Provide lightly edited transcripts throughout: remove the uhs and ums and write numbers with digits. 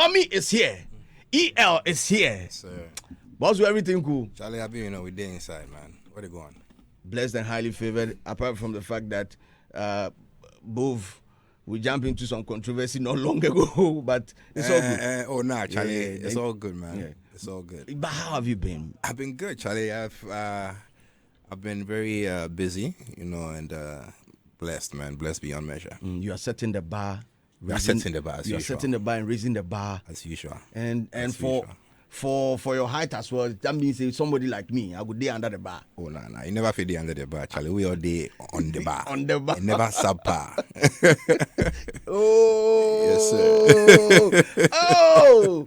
Yomi is here. EL is here. Yes, sir. Boss, everything cool. Charlie, I been, we there inside, man. Where they going? Blessed and highly favored, apart from the fact that both we jumped into some controversy not long ago, but it's all good. Charlie, it's all good, man. Yeah. It's all good. But how have you been? I've been good, Charlie. I've been very busy, and blessed, man. Blessed beyond measure. You are setting the bar. You are setting the bar as usual. You are setting the bar and raising the bar as usual. And for your height as well, that means if somebody like me, I would day under the bar. Oh no, you never feel day under the bar, Charlie. We all day on the bar. On the bar. You never subpar. Oh. Yes, sir.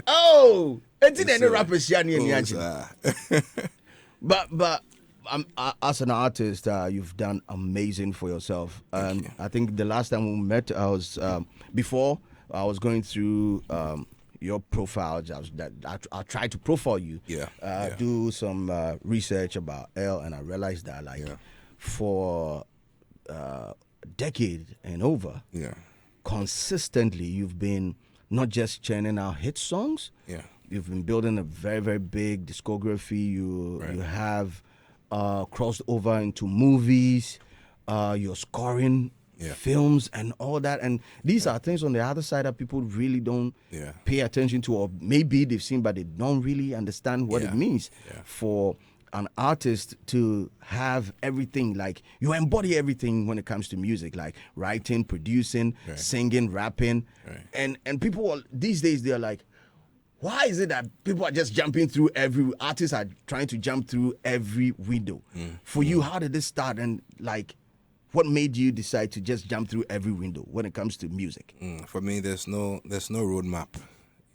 Oh. It's in any rappers But as an artist, you've done amazing for yourself. And I think the last time we met, I was before I was going through your profile. I tried to profile you. Do some research about L, and I realized that for a decade and over, consistently you've been not just churning out hit songs. You've been building a very, very big discography. You have crossed over into movies. You're scoring films and all that. And these are things on the other side that people really don't pay attention to, or maybe they've seen, but they don't really understand what it means for an artist to have everything. Like, you embody everything when it comes to music, like writing, producing, singing, rapping. And people these days, they're like, why is it that people are just jumping through artists are trying to jump through every window? For you, how did this start? And what made you decide to just jump through every window when it comes to music? For me, there's no roadmap.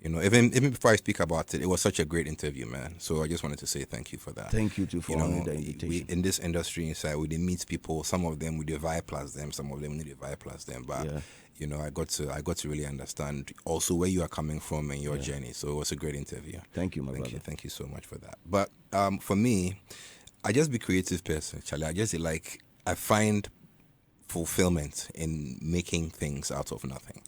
Even before I speak about it, it was such a great interview, man. So I just wanted to say thank you for that. Thank you too for the invitation. In this industry inside, we meet people. Some of them we divide plus them. Some of them we divide plus them. But I got to really understand also where you are coming from and your journey. So it was a great interview. Thank you, my brother. Thank you so much for that. But for me, I just be a creative person, Charlie. I find fulfillment in making things out of nothing.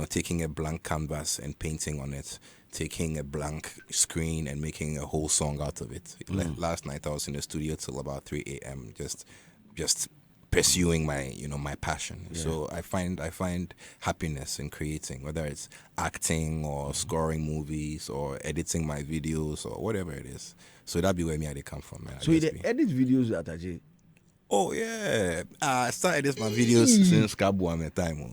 Taking a blank canvas and painting on it, taking a blank screen and making a whole song out of it. Last night I was in the studio till about 3 a.m. just pursuing my passion. So I find happiness in creating, whether it's acting or scoring movies or editing my videos or whatever it is. So that'd be where I come from, man. So you edit videos at Ajay? Oh yeah, I started my videos since Kabuame time.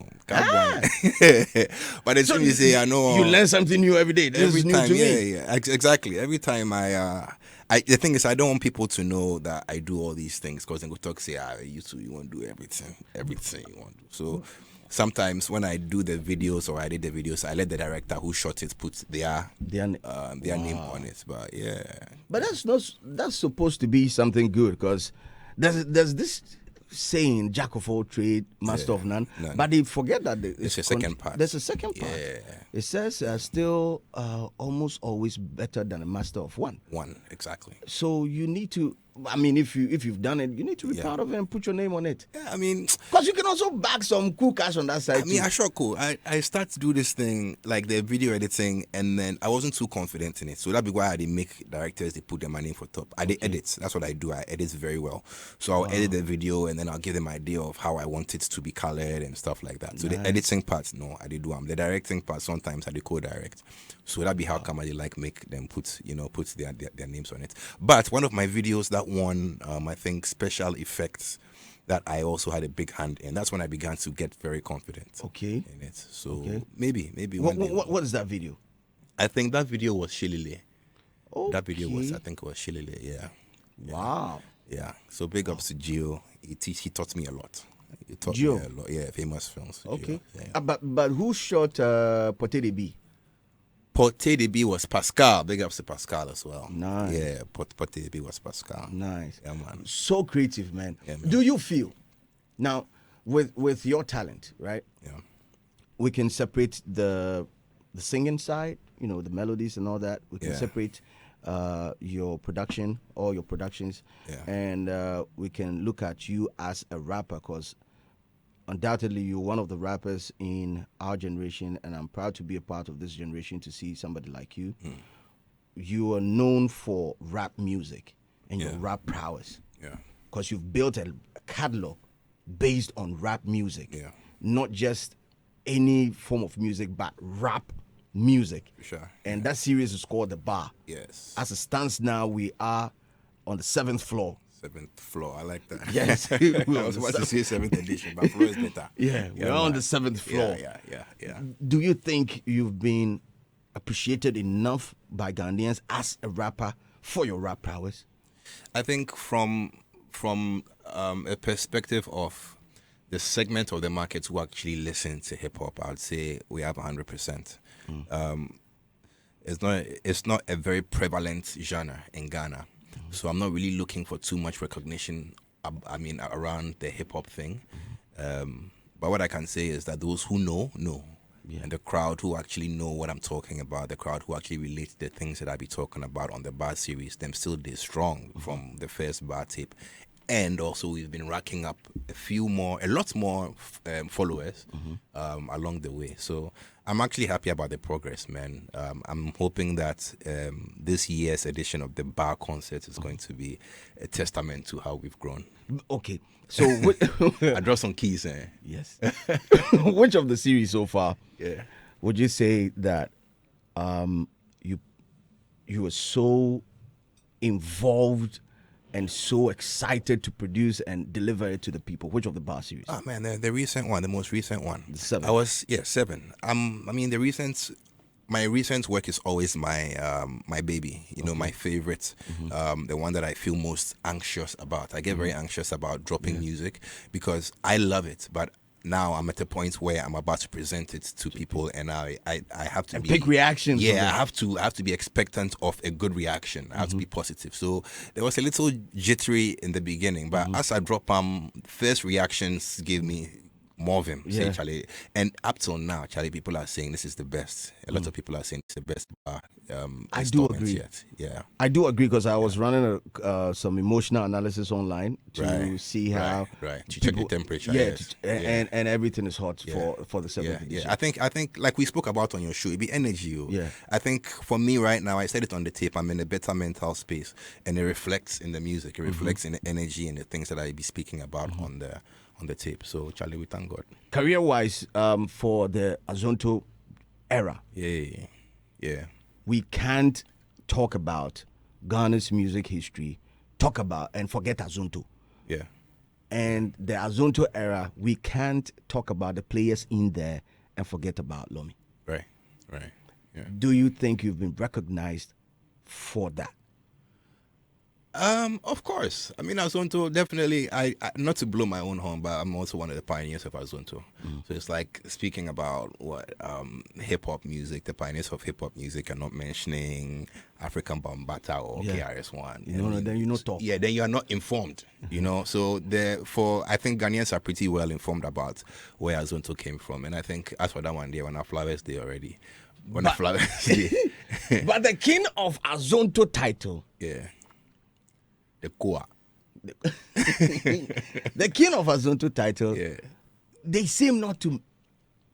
But the thing is, I know you learn something new every day. This is new time, to me. Exactly. Every time the thing is, I don't want people to know that I do all these things, because they go talk, say, you want to do everything you want to do. So sometimes when I do the videos or I did the videos, I let the director who shot it put their name on it. But that's supposed to be something good, because there's this saying, jack of all trade, master of none. But they forget that there's a second part. There's a second part. It says still almost always better than a master of one. One, exactly. So you need to, if you've done it, you need to be proud of it and put your name on it. Yeah, because you can also bag some cool cash on that side. I sure cool. I start to do this thing, like the video editing, and then I wasn't too confident in it. So that'd be why I didn't make directors, they put their money for top. I did edit. That's what I do. I edit very well. So I'll edit the video and then I'll give them an idea of how I want it to be colored and stuff like that. So the editing part, no, I did do them. The directing part, sometimes I did co-direct. So that'd be how come I like make them put their names on it. But one of my videos that won, I think, special effects, that I also had a big hand in. That's when I began to get very confident in it. So maybe what is that video? I think that video was Shilile. That video was Shilile, yeah. Wow. Yeah. So big ups to Gio. He taught me a lot. He taught Gio. me a lot. Yeah, famous films. Okay. Gio, yeah. But who shot Pote de B? Pote de B was Pascal. Big ups to Pascal as well. Nice. Yeah, Pote de B was Pascal. Nice. Yeah, man. So creative, man. Yeah, man. Do you feel now with your talent, right? Yeah. We can separate the singing side, the melodies and all that. We can separate your production, all your productions, and we can look at you as a rapper, because undoubtedly you're one of the rappers in our generation, and I'm proud to be a part of this generation to see somebody like you. You are known for rap music and your rap prowess. Yeah. Because you've built a catalog based on rap music. Yeah. Not just any form of music, but rap music. Sure. And that series is called The Bar. Yes. As it stands now, we are on the 7th floor. 7th floor. I like that. Yes. I was about to say 7th edition, but floor is better. Yeah, we're on the 7th floor. Yeah. Do you think you've been appreciated enough by Ghanaians as a rapper for your rap prowess? I think from a perspective of the segment of the market who actually listen to hip hop, I'd say we have 100%. It's not a very prevalent genre in Ghana, so I'm not really looking for too much recognition. Around the hip hop thing. But what I can say is that those who know. Yeah. And the crowd who actually know what I'm talking about, the crowd who actually relate to the things that I be talking about on the bar series, them still they strong from the first bar tape. And also we've been racking up a lot more followers along the way. So I'm actually happy about the progress, man. I'm hoping that this year's edition of the bar concert is going to be a testament to how we've grown. Okay. So I draw some keys. Yes. Which of the series so far? Yeah. Would you say that you were so involved and so excited to produce and deliver it to the people? Which of the bar series? Oh man, the recent one, the most recent one. The 7. I was 7. My recent work is always my baby, my favorite, the one that I feel most anxious about. I get very anxious about dropping music because I love it, but now I'm at a point where I'm about to present it to people, and I have to pick reactions. Yeah, I have to be expectant of a good reaction. I have to be positive. So there was a little jittery in the beginning, but as I drop first reactions gave me more of him. Say, Charlie, and up till now, Charlie, people are saying this is the best. A lot of people are saying it's the best. I do agree. Yet. Yeah, I do agree because I was running some emotional analysis online to see how to check the temperature. Yeah, and everything is hot for the 7th edition. Yeah, I think like we spoke about on your show, it be energy. Yeah, I think for me right now, I said it on the tape. I'm in a better mental space, and it reflects in the music. It reflects in the energy and the things that I be speaking about on the tape. So Charlie, we thank God. Career-wise, for the Azonto era, we can't talk about Ghana's music history, talk about and forget Azonto. Yeah. And the Azonto era, we can't talk about the players in there and forget about Lomi. Right. Yeah. Do you think you've been recognized for that? Of course. I mean, Azonto, definitely, I not to blow my own horn, but I'm also one of the pioneers of Azonto. So it's like speaking about hip-hop music, the pioneers of hip-hop music, are not mentioning African Bambata or KRS-One. Then you not talk. Yeah, then you are not informed, So I think Ghanaians are pretty well informed about where Azonto came from. And I think as for that one day, when our Flowers Day already. But the king of Azonto title. Yeah. The Koa. The king of Azonto title, they seem not to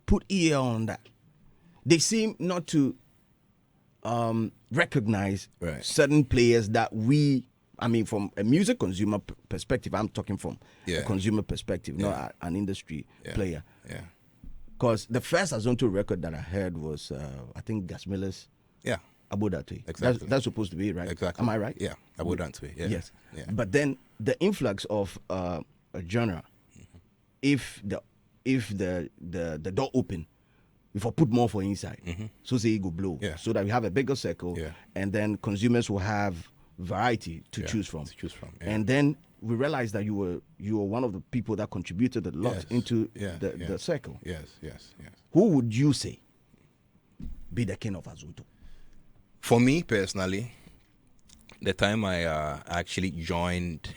put ear on that. They seem not to recognize certain players that from a music consumer perspective, I'm talking from a consumer perspective, not an industry player. Yeah. Because the first Azonto record that I heard was, I think, Gasmilla's. Yeah. Abodate. Exactly. That's supposed to be right. Exactly. Am I right? Yeah. Abodate. Yeah. Yes. Yeah. But then the influx of a genre, if the door open, if I put more for inside, so say it go blow, so that we have a bigger circle, and then consumers will have variety to choose from. And then we realized that you were one of the people that contributed a lot into the circle. Yes. Who would you say be the king of Azonto? For me personally, the time I actually joined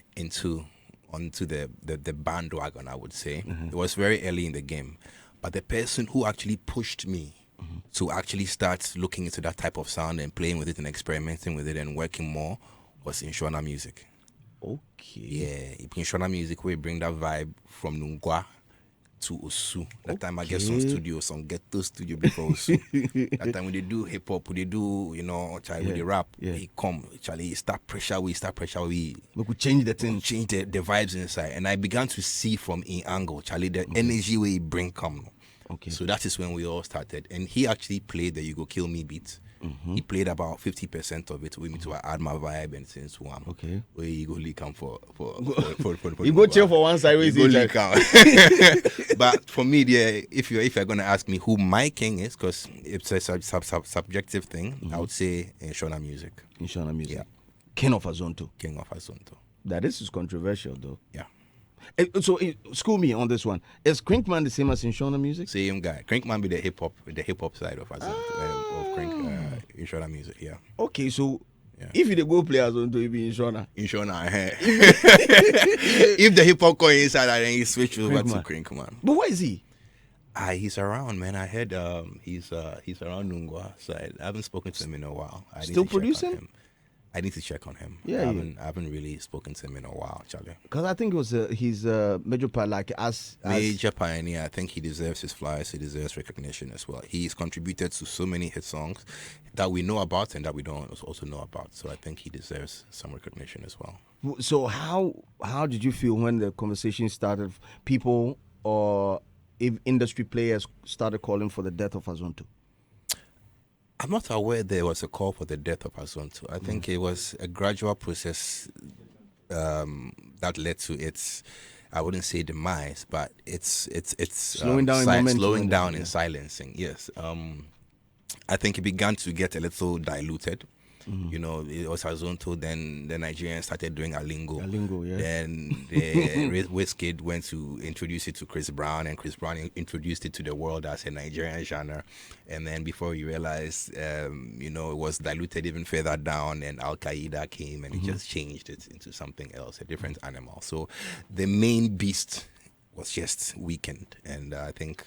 onto the bandwagon, I would say, it was very early in the game. But the person who actually pushed me to actually start looking into that type of sound and playing with it and experimenting with it and working more was Inshona Music. Okay. Yeah, Inshona Music, we bring that vibe from Nungwa to Osu. That time I get some studio, some ghetto studio before Osu. That time when they do hip hop, when they do, Charlie, when they rap, he come, Charlie, he start pressure, we could change the thing. Change the vibes inside. And I began to see from in angle, Charlie, the energy where he bring come. Okay. So that is when we all started. And he actually played the You Go Kill Me beat. He played about 50% of it with me to add my vibe and since one. Okay. Where you go leak him for you go chill for one side. Where you go leak But for me, if you're gonna ask me who my king is, because it's a subjective thing, I would say Inshona Music. Inshona Music. Yeah. King of Azonto. King of Azonto. That is controversial though. Yeah. So school me on this one. Is Crinkman the same as Inshona Music? Same guy. Crinkman be the hip hop side of Azonto, of Inshona Music. Yeah. Okay, so if you go play Azonto, you be Inshona. If the hip hop coin inside, then he switch over to Crinkman. But where is he? He's around, man. I heard he's around Nungwa side. I haven't spoken to him in a while. Still producing? I need to check on him. Yeah, I haven't really spoken to him in a while, Charlie. Because I think it was he's a major part, like major pioneer. I think he deserves his flowers. He deserves recognition as well. He's contributed to so many hit songs that we know about and that we don't also know about. So I think he deserves some recognition as well. So how did you feel when the conversation started? People or industry players started calling for the death of Azonto? I'm not aware there was a call for the death of Azonto. I think it was a gradual process that led to its, I wouldn't say demise, but it's slowing down and silencing. Yes, I think it began to get a little diluted. It was Azonto, then the Nigerians started doing Alingo. Yeah. Then the Wizkid went to introduce it to Chris Brown, and Chris Brown introduced it to the world as a Nigerian genre. And then before you realize, it was diluted even further down, and Al Qaeda came and it just changed it into something else, a different animal. So the main beast was just weakened, and I think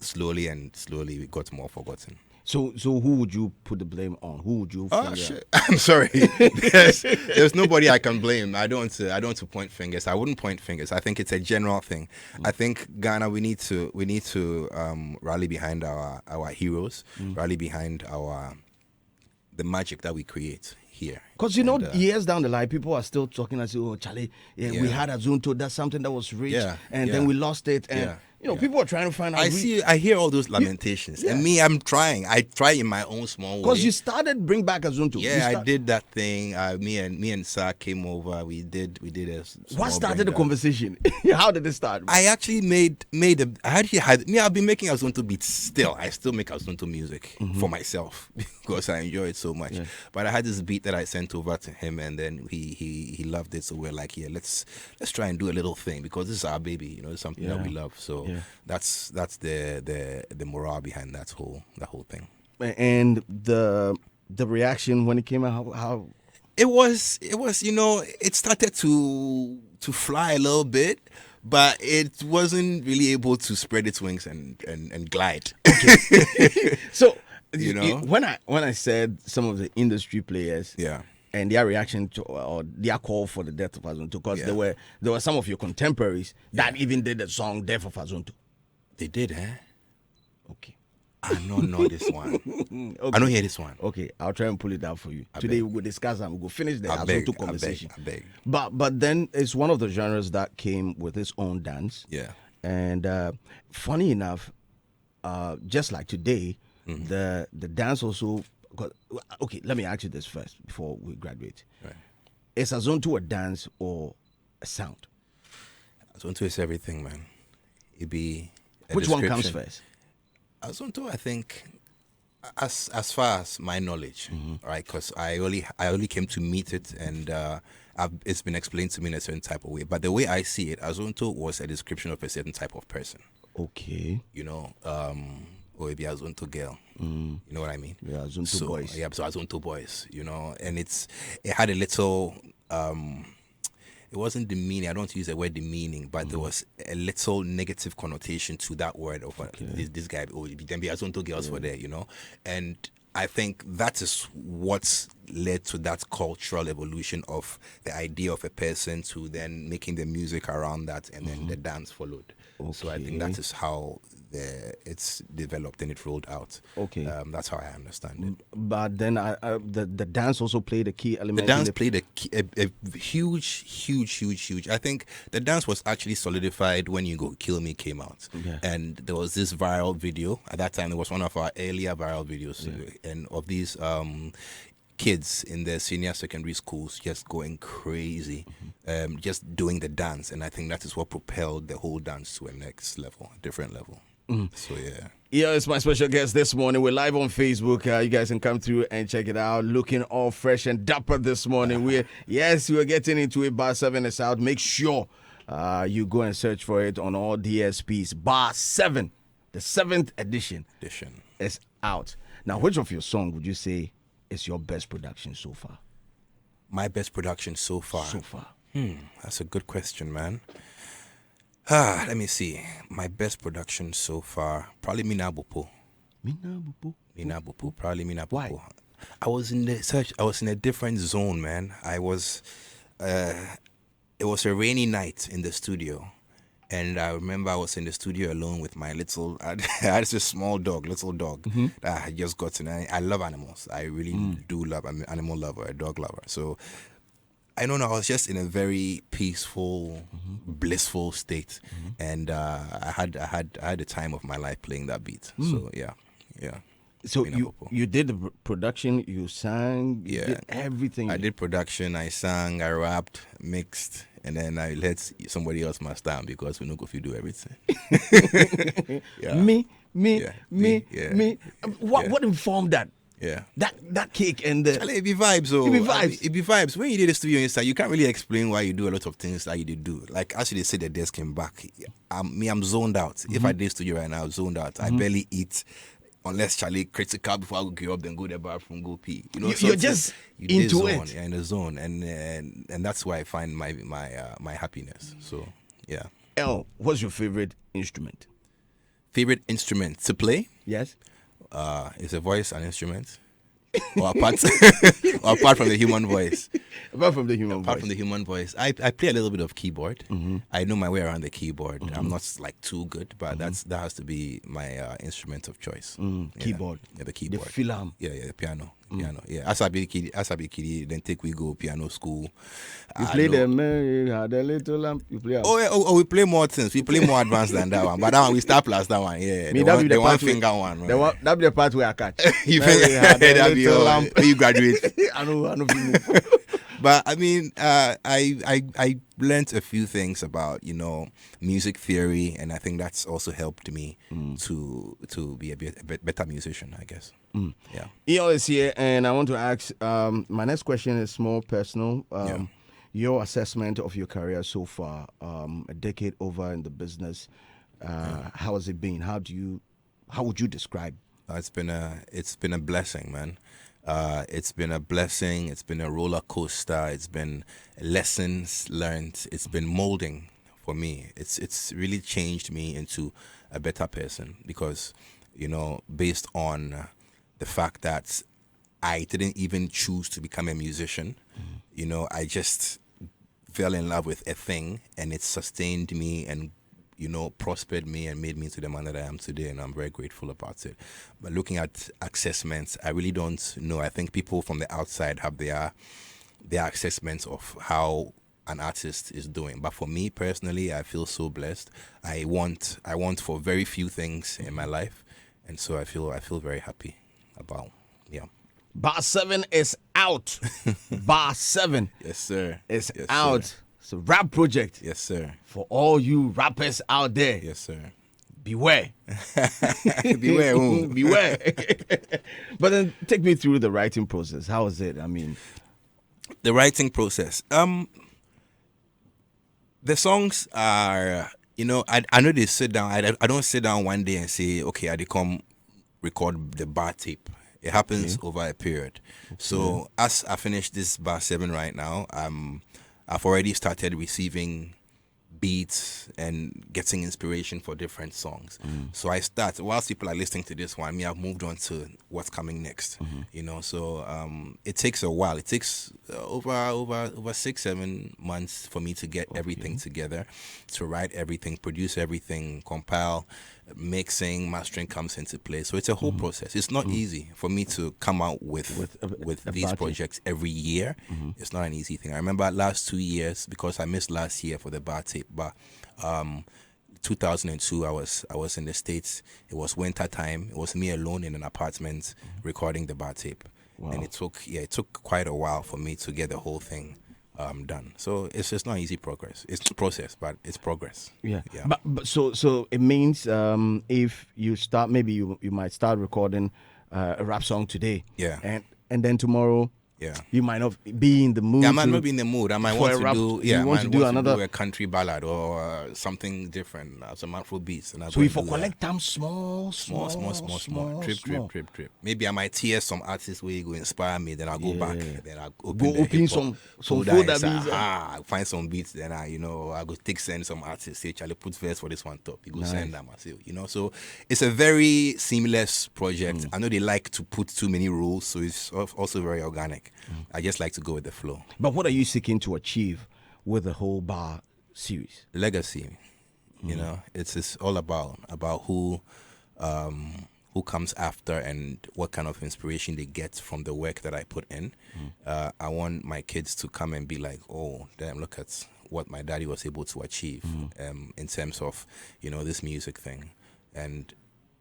slowly it got more forgotten. So who would you put the blame on? Who would you? Shit. I'm sorry. There's nobody I can blame. I don't want to point fingers. I wouldn't point fingers. I think it's a general thing. I think Ghana, we need to rally behind our heroes, rally behind the magic that we create here. Because years down the line, people are still talking and say, "Oh, Charlie, we had Azonto. That's something that was rich, then we lost it." And people are trying to find out. I hear all those lamentations, and me, I'm trying. I try in my own small way. Because you started Bring Back Azonto. Yeah, I did that thing. Me and Sa came over. We did a. What started the conversation? How did it start? I actually made I've been making Azonto beats still. I still make Azonto music for myself because I enjoy it so much. Yeah. But I had this beat that I sent over to him, and then he loved it. So we're like, let's try and do a little thing because this is our baby. It's something that we love. So. Yeah. That's the morale behind that whole thing. And the reaction when it came out, how it was it started to fly a little bit, but it wasn't really able to spread its wings and glide. Okay. So when I said some of the industry players, and their reaction to or their call for the death of Azonto, because there were some of your contemporaries that even did the song "Death of Azonto." They did, Okay. I don't know this one. Okay. I don't hear this one. Okay, I'll try and pull it out for you. Today we will discuss and we'll finish the Azonto conversation. I beg. But then it's one of the genres that came with its own dance. Yeah. And funny enough, just like today, the dance also. Okay, let me ask you this first before we graduate. Right. Is Azonto a dance or a sound? Azonto is everything, man. It be which one comes first? Azonto, I think, as far as my knowledge, right? Because I only came to meet it, and it's been explained to me in a certain type of way. But the way I see it, Azonto was a description of a certain type of person. Okay. Or maybe Azonto girl. You know what I mean? Yeah, Azonto boys. Yeah, so Azonto boys, and it had a little, it wasn't demeaning. I don't want to use the word demeaning, but there was a little negative connotation to that word of this guy, then be Azonto girls for there, and I think that is what led to that cultural evolution of the idea of a person to then making the music around that, and then the dance followed. So I think that is how it's developed and it rolled out. Okay. That's how I understand it. But then the dance also played a key element. The dance played a huge. I think the dance was actually solidified when You Go Kill Me came out. Yeah. And there was this viral video. At that time, it was one of our earlier viral videos. And of these kids in their senior secondary schools just going crazy, just doing the dance. And I think that is what propelled the whole dance to a next level, a different level. So yeah, it's my special guest this morning. We're live on Facebook. You guys can come through and check it out. Looking all fresh and dapper this morning. We're getting into it. BAR7 is out. Make sure you go and search for it on all DSPs. BAR7, the 7th edition is out. Now, which of your songs would you say is your best production so far? My best production so far? That's a good question, man. Let me see. My best production so far, probably Mina Bupo. Probably Mina Bupo. Why? I was in a different zone, man. It was a rainy night in the studio. And I remember I was in the studio alone with my I had this small little dog that I had just gotten. I love animals. I really do love. I'm an animal lover, a dog lover. So I don't know. I was just in a very peaceful, blissful state, and I had the time of my life playing that beat. So yeah. So you did the production, you sang, you did everything. I did production, I sang, I rapped, mixed, and then I let somebody else master them because we know if you do everything. Me. What informed that? Yeah. That kick and the... It be vibes, oh. It be vibes. It be vibes. When you did the studio inside, you can't really explain why you do a lot of things that you did do. Like, actually, they say the desk came back. I'm zoned out. If I did studio right now, I'm zoned out. I barely eat unless Charlie critical before I go up, then go to the bathroom, go pee. You know, you're just into it. Yeah, in the zone. And that's where I find my happiness. So, yeah. L, what's your favorite instrument? Favorite instrument to play? Yes. Is a voice an instrument? Or apart from the human voice? Apart from the human voice. I play a little bit of keyboard. I know my way around the keyboard. I'm not like too good, but that has to be my instrument of choice. Keyboard. Yeah, the keyboard. The film. Yeah, the piano. Piano. Yeah. As I be kid, then we go piano school. You play the little lamp. You play. We play more things. We play more advanced than that one. But that one we start plus that one. Yeah. The one finger one. Right? That be the part where I catch. You that be your you graduate. I know. But I mean, I learned a few things about music theory, and I think that's also helped me to be a better musician, I guess. Yeah. EO is here, and I want to ask. My next question is more personal. Your assessment of your career so far, a decade over in the business. How has it been? How would you describe? It's been a blessing, man. It's been a blessing. It's been a roller coaster. It's been lessons learned. It's been molding for me. It's really changed me into a better person because, based on the fact that I didn't even choose to become a musician. I just fell in love with a thing, and it sustained me and prospered me and made me to the man that I am today, and I'm very grateful about it. But looking at assessments, I really don't know. I think people from the outside have their assessments of how an artist is doing. But for me personally, I feel so blessed. I want for very few things in my life, and so I feel very happy about. Yeah. BAR7 is out. BAR7. Yes, sir. Is out. Sir. It's a rap project. Yes, sir. For all you rappers out there. Yes, sir. Beware. Beware. Beware. But then take me through the writing process. How is it? I mean, the writing process. The songs are, I know they sit down. I don't sit down one day and say, okay, I come record the bar tape. It happens over a period. Okay. So as I finish this BAR7 right now, I've already started receiving beats and getting inspiration for different songs. So I start, whilst people are listening to this one, I've moved on to what's coming next. So it takes a while. It takes over 6-7 months for me to get everything together, to write everything, produce everything, compile, mixing, mastering comes into play. So it's a whole process. It's not easy for me to come out with these projects every year. It's not an easy thing. I remember last 2 years, because I missed last year for the bar tape, but 2002 I was in the States. It was winter time. It was me alone in an apartment recording the bar tape. Wow. And it took quite a while for me to get the whole thing done. So it's just not easy progress. It's a process, but it's progress. Yeah. But so it means if you start, maybe you might start recording a rap song today. Yeah. And then tomorrow. Yeah, you might not be in the mood. Yeah, I might not be in the mood. I might want to do. Yeah, you want to do another a country ballad or something different, some Afrobeats. And so if you collect them small, trip. Maybe I might tear some artists where you go inspire me. Then I'll go back. Then I'll open some folder beats. Find some beats. Then I go send some artists. Say, Charlie, put verse for this one top. You go send them. I say, so it's a very seamless project. I know they like to put too many rules, so it's also very organic. I just like to go with the flow. But what are you seeking to achieve with the whole bar series? Legacy. It's all about who comes after and what kind of inspiration they get from the work that I put in. I want my kids to come and be like, oh, damn, look at what my daddy was able to achieve in terms of, this music thing. And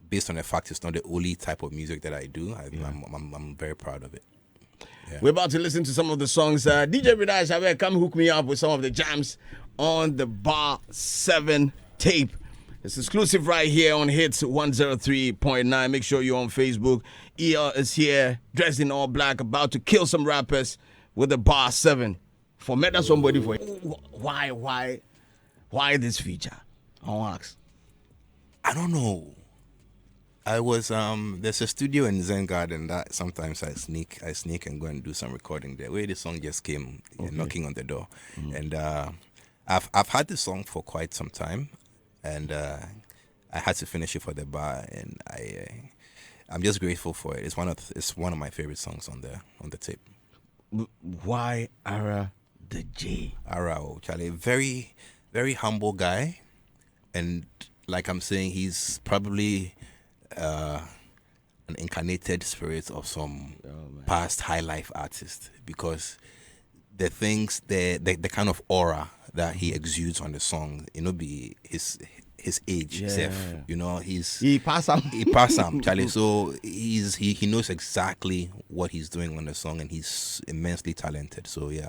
based on the fact it's not the only type of music that I do, I'm very proud of it. Yeah. We're about to listen to some of the songs. DJ Ridash, come hook me up with some of the jams on the BAR7 tape. It's exclusive right here on Hitz 103.9. Make sure you're on Facebook. EL is here, dressed in all black, about to kill some rappers with the BAR7. For meta somebody for why this feature? I'll ask. I don't know. I was there's a studio in Zen Garden that sometimes I sneak and go and do some recording there. Where the song just came knocking on the door, and I've had the song for quite some time, and I had to finish it for the bar, and I'm just grateful for it. It's one of my favorite songs on the tape. Why Ara the J? Ara, Charlie, very very humble guy, and like I'm saying, he's probably an incarnated spirit of some past high life artist, because the things, the kind of aura that he exudes on the song, be his age self, he passed him, Charlie. So he knows exactly what he's doing on the song, and he's immensely talented. So he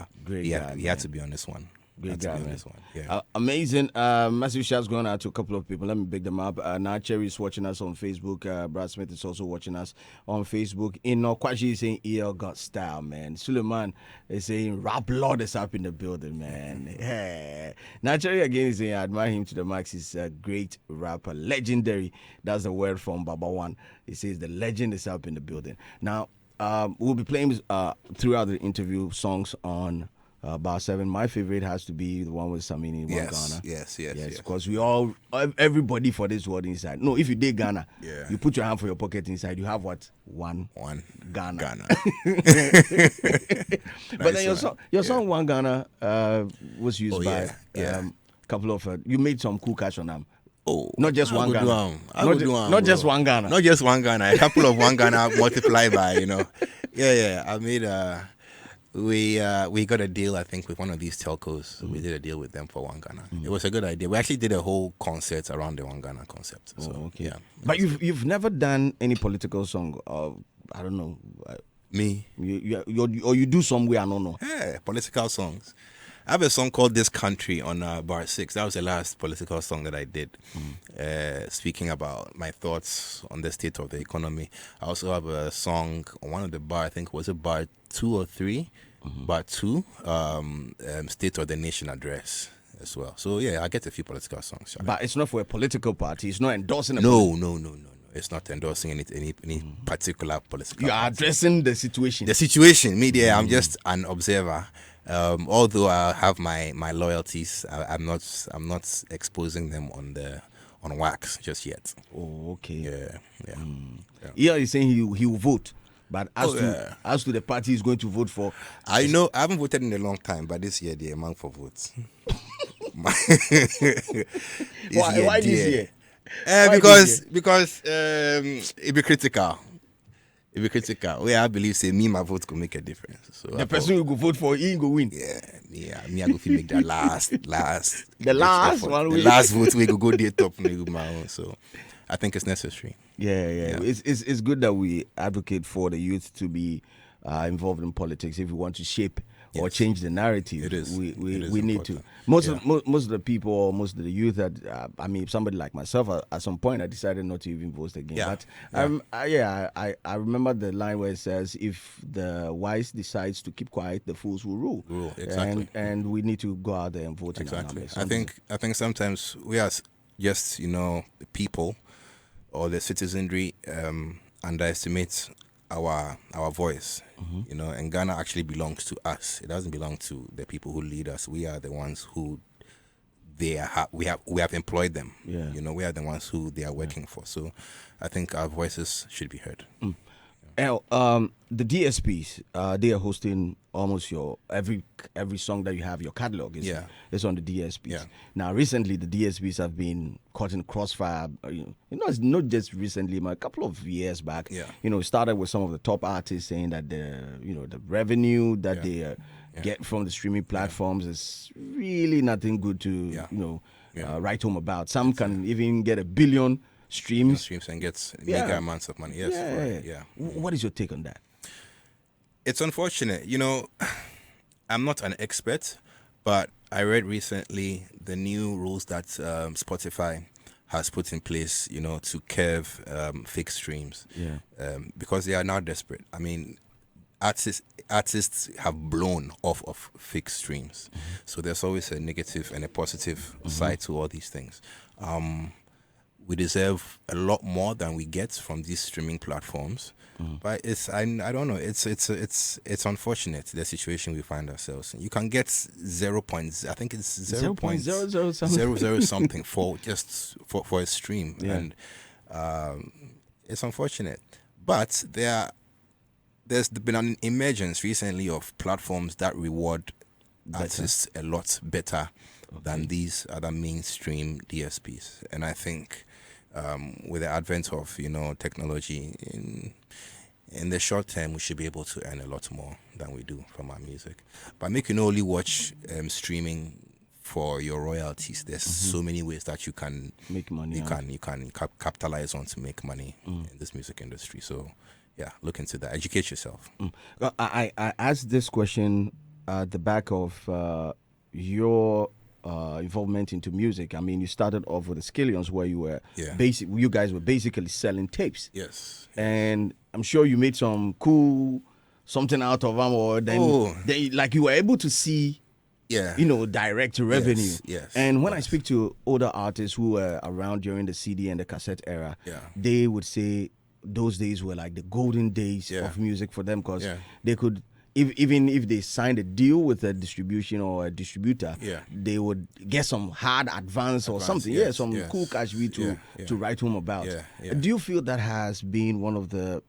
had to be on this one. Great guy, man. Yeah. Amazing. Massive shouts going out to a couple of people. Let me pick them up. Now Cherry is watching us on Facebook. Brad Smith is also watching us on Facebook. Kwashi is saying EL got style, man. Suleiman is saying Rap Lord is up in the building, man. Yeah. Now Cherry again is saying I admire him to the max. He's a great rapper. Legendary. That's the word from Baba One. He says the legend is up in the building. Now, we'll be playing throughout the interview songs on BAR7. My favorite has to be the one with Samini in Ghana. Yes. Because everybody for this word inside. No, if you dig Ghana, you put your hand for your pocket inside. You have what? One Ghana. But then your song One Ghana was used by a couple of. You made some cool cash on them. Oh, not just one Ghana. Not just one Ghana. Not just one Ghana. A couple of one Ghana multiplied by. Yeah. I made We got a deal, I think, with one of these telcos. We did a deal with them for One Ghana. It was a good idea. We actually did a whole concert around the One Ghana concept. So, okay. Yeah. But you've never done any political song? I don't know. Me? Or you do somewhere, I don't know. Yeah, political songs. I have a song called This Country on BAR6. That was the last political song that I did, speaking about my thoughts on the state of the economy. I also have a song on one of the bar, I think, was it bar 2 or 3? Bar 2, State of the Nation Address as well. So, yeah, I get a few political songs. But it's not for a political party. It's not endorsing a No. It's not endorsing any particular political You are party. addressing the situation. The situation, media, I'm just an observer. Although I have my loyalties, I'm not exposing them on wax just yet. Oh, okay. Yeah, yeah. Yeah, he's saying he will vote, but Oh, yeah. as to the party he's going to vote for, I know I haven't voted in a long time, but this year the amount for votes. why this year? Because it be critical. It be critical. I believe say me my vote could make a difference. So The person who go vote for, he ain't go win. me I go feel make the last The last effort. one The we- last vote we go there top me with my own. So I think it's necessary. Yeah. It's good that we advocate for the youth to be involved in politics if we want to shape or Yes. change the narrative. It is. We It is need to. important. Most of the people, or most of the youth that I mean, somebody like myself, at some point I decided not to even vote again. Yeah. But I remember the line where it says, "If the wise decides to keep quiet, the fools will rule." Exactly. And we need to go out there and vote. Exactly. In our numbers. I think sometimes we as just the people or the citizenry underestimate our voice. And Ghana actually belongs to us. It doesn't belong to the people who lead us. We are the ones who we have employed them. Yeah. We are the ones who they are working for. So I think our voices should be heard. The DSPs, they are hosting almost your every song that you have, your catalog is on the DSPs. Yeah. Now, recently, the DSPs have been caught in crossfire. It's not just recently, but a couple of years back. Yeah. It started with some of the top artists saying that the revenue that they get from the streaming platforms is really nothing good to write home about. Some can even get 1 billion streams. And gets mega amounts of money. Yes. Right. Yeah. What is your take on that? It's unfortunate. I'm not an expert, but I read recently the new rules that Spotify has put in place, to curb fake streams. Yeah. Because they are now desperate. I mean, artists have blown off of fake streams. So there's always a negative and a positive side to all these things. We deserve a lot more than we get from these streaming platforms. But I don't know. It's unfortunate, the situation we find ourselves in. You can get 0. I think it's 0.00 something. 00 something for a stream, Yeah. and it's unfortunate. But there's been an emergence recently of platforms that reward artists a lot better than these other mainstream DSPs, and I think with the advent of technology in the short term, we should be able to earn a lot more than we do from our music. But make you only watch streaming for your royalties. There's so many ways that you can Make money. you can capitalize on to make money in this music industry. So look into that. Educate yourself. I asked this question at the back of your involvement into music. I mean, you started off with the Skillions, where you were you guys were basically selling tapes. Yes. And I'm sure you made some something out of them, or then like you were able to see direct revenue. Yes. And when I speak to older artists who were around during the CD and the cassette era, they would say those days were like the golden days of music for them, because they could, even if they signed a deal with a distribution or a distributor, they would get some hard advance or something. Some cool cash to write home about. Do you feel that has been one of the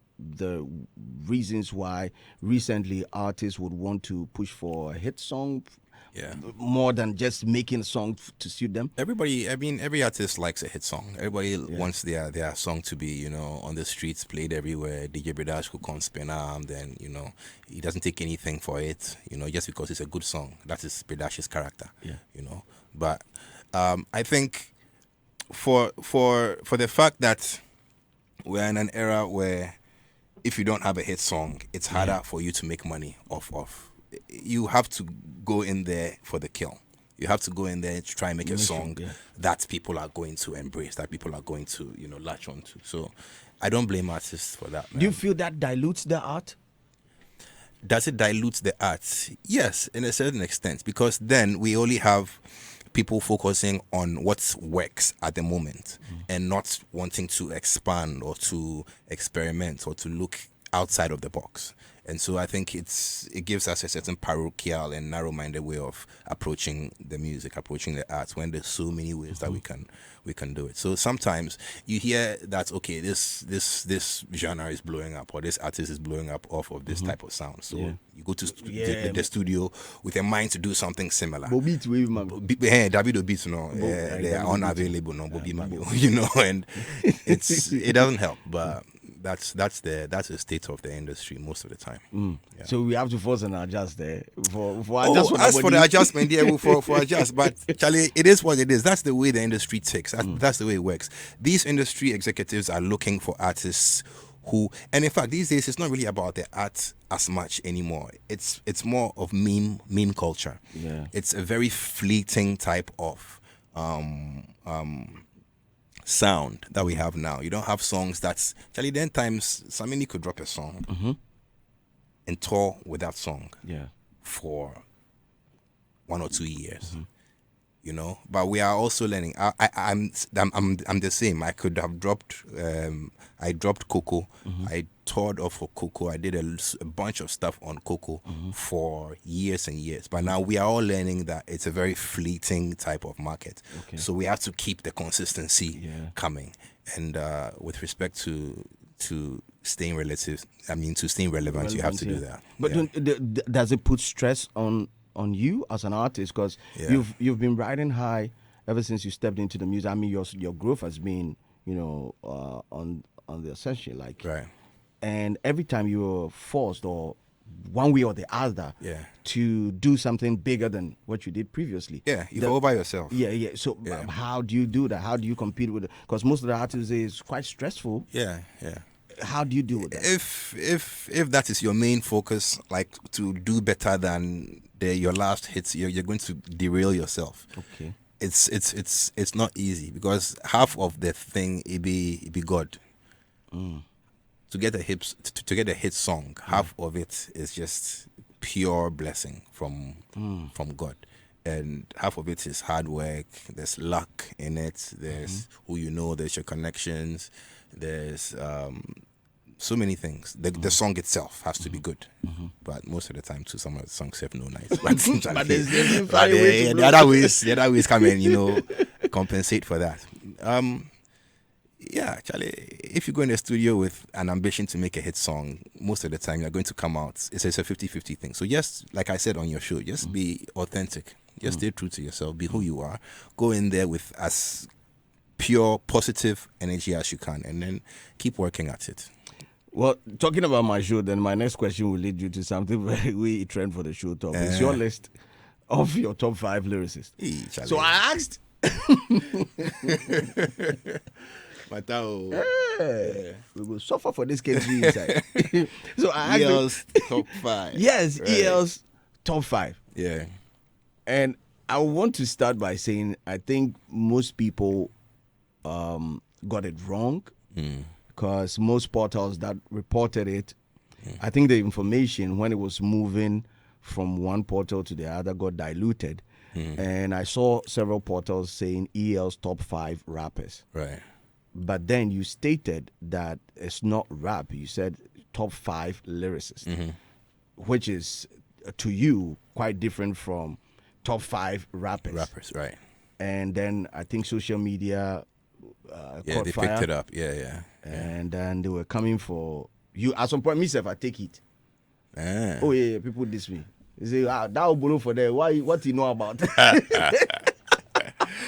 reasons why recently artists would want to push for a hit song more than just making a song to suit them? Every artist likes a hit song. Everybody wants their song to be, on the streets, played everywhere. DJ Bredash could come spin arm, then, he doesn't take anything for it, just because it's a good song. That is Bredash's character, But I think for the fact that we're in an era where if you don't have a hit song, it's harder for you to make money off of. You have to go in there for the kill. You have to go in there to try and make a song that people are going to embrace, that people are going to, latch onto. So I don't blame artists for that. Man. Do you feel that dilutes the art? Does it dilute the art? Yes, in a certain extent, because then we only have people focusing on what works at the moment and not wanting to expand or to experiment or to look outside of the box. And so I think it gives us a certain parochial and narrow-minded way of approaching the music, approaching the arts, when there's so many ways that we can do it. So sometimes you hear that, okay, this genre is blowing up, or this artist is blowing up off of this type of sound. So you go to the studio with a mind to do something similar. David Beats, they are unavailable, you know, and it doesn't help, but that's the state of the industry most of the time. So we have to force and adjust there. For as for the adjustment, for adjust. But Charlie, it is what it is. That's the way the industry ticks. That's the way it works. These industry executives are looking for artists who, and in fact, these days it's not really about the art as much anymore. It's more of meme culture. Yeah. It's a very fleeting type of sound that we have now. You don't have songs that's Charlie. Then times somebody could drop a song and tour with that song for 1 or 2 years. You know, but we are also learning. I'm the same. I could have dropped. I dropped Coco. I toured off for Coco. I did a bunch of stuff on Coco for years and years. But now we are all learning that it's a very fleeting type of market. Okay. So we have to keep the consistency coming. And with respect to staying relative, to staying relevant, you have to do that. But does it put stress on you as an artist? Because you've been riding high ever since you stepped into the music. I mean, your growth has been, on the ascension, like, right. And every time you're forced, or one way or the other, to do something bigger than what you did previously. Yeah, you're all by yourself. Yeah. So how do you do that? How do you compete with it? Because most of the artists say it's quite stressful. Yeah. How do you do that? If that is your main focus, like to do better than your last hits, you're going to derail yourself. Okay. It's not easy, because half of the thing it be God. To get a hit song, half of it is just pure blessing from God, and half of it is hard work. There's luck in it. There's who you know. There's your connections. There's so many things. The song itself has to be good, but most of the time, too, some of the songs have no nice. But the other ways come and compensate for that. Yeah, Charlie, if you go in the studio with an ambition to make a hit song, most of the time you're going to come out. It's a 50-50 thing. So just, like I said on your show, just be authentic. Just stay true to yourself. Be who you are. Go in there with as pure, positive energy as you can, and then keep working at it. Well, talking about my show, then my next question will lead you to something very trend for the show talk. It's your list of your top 5 lyricists. So I asked... We will suffer for this country inside. So I asked EL's top 5. Yes, right. EL's top 5. Yeah. And I want to start by saying I think most people got it wrong, because most portals that reported it, I think the information when it was moving from one portal to the other got diluted. And I saw several portals saying EL's top 5 rappers. Right. But then you stated that it's not rap. You said top 5 lyricists, which is, to you, quite different from top 5 rappers. Rappers, right. And then I think social media caught they fire. picked it up. Yeah. And then they were coming for you. At some point, myself, I take it. Oh, yeah, people diss me. They say, that will borrow for them. What do you know about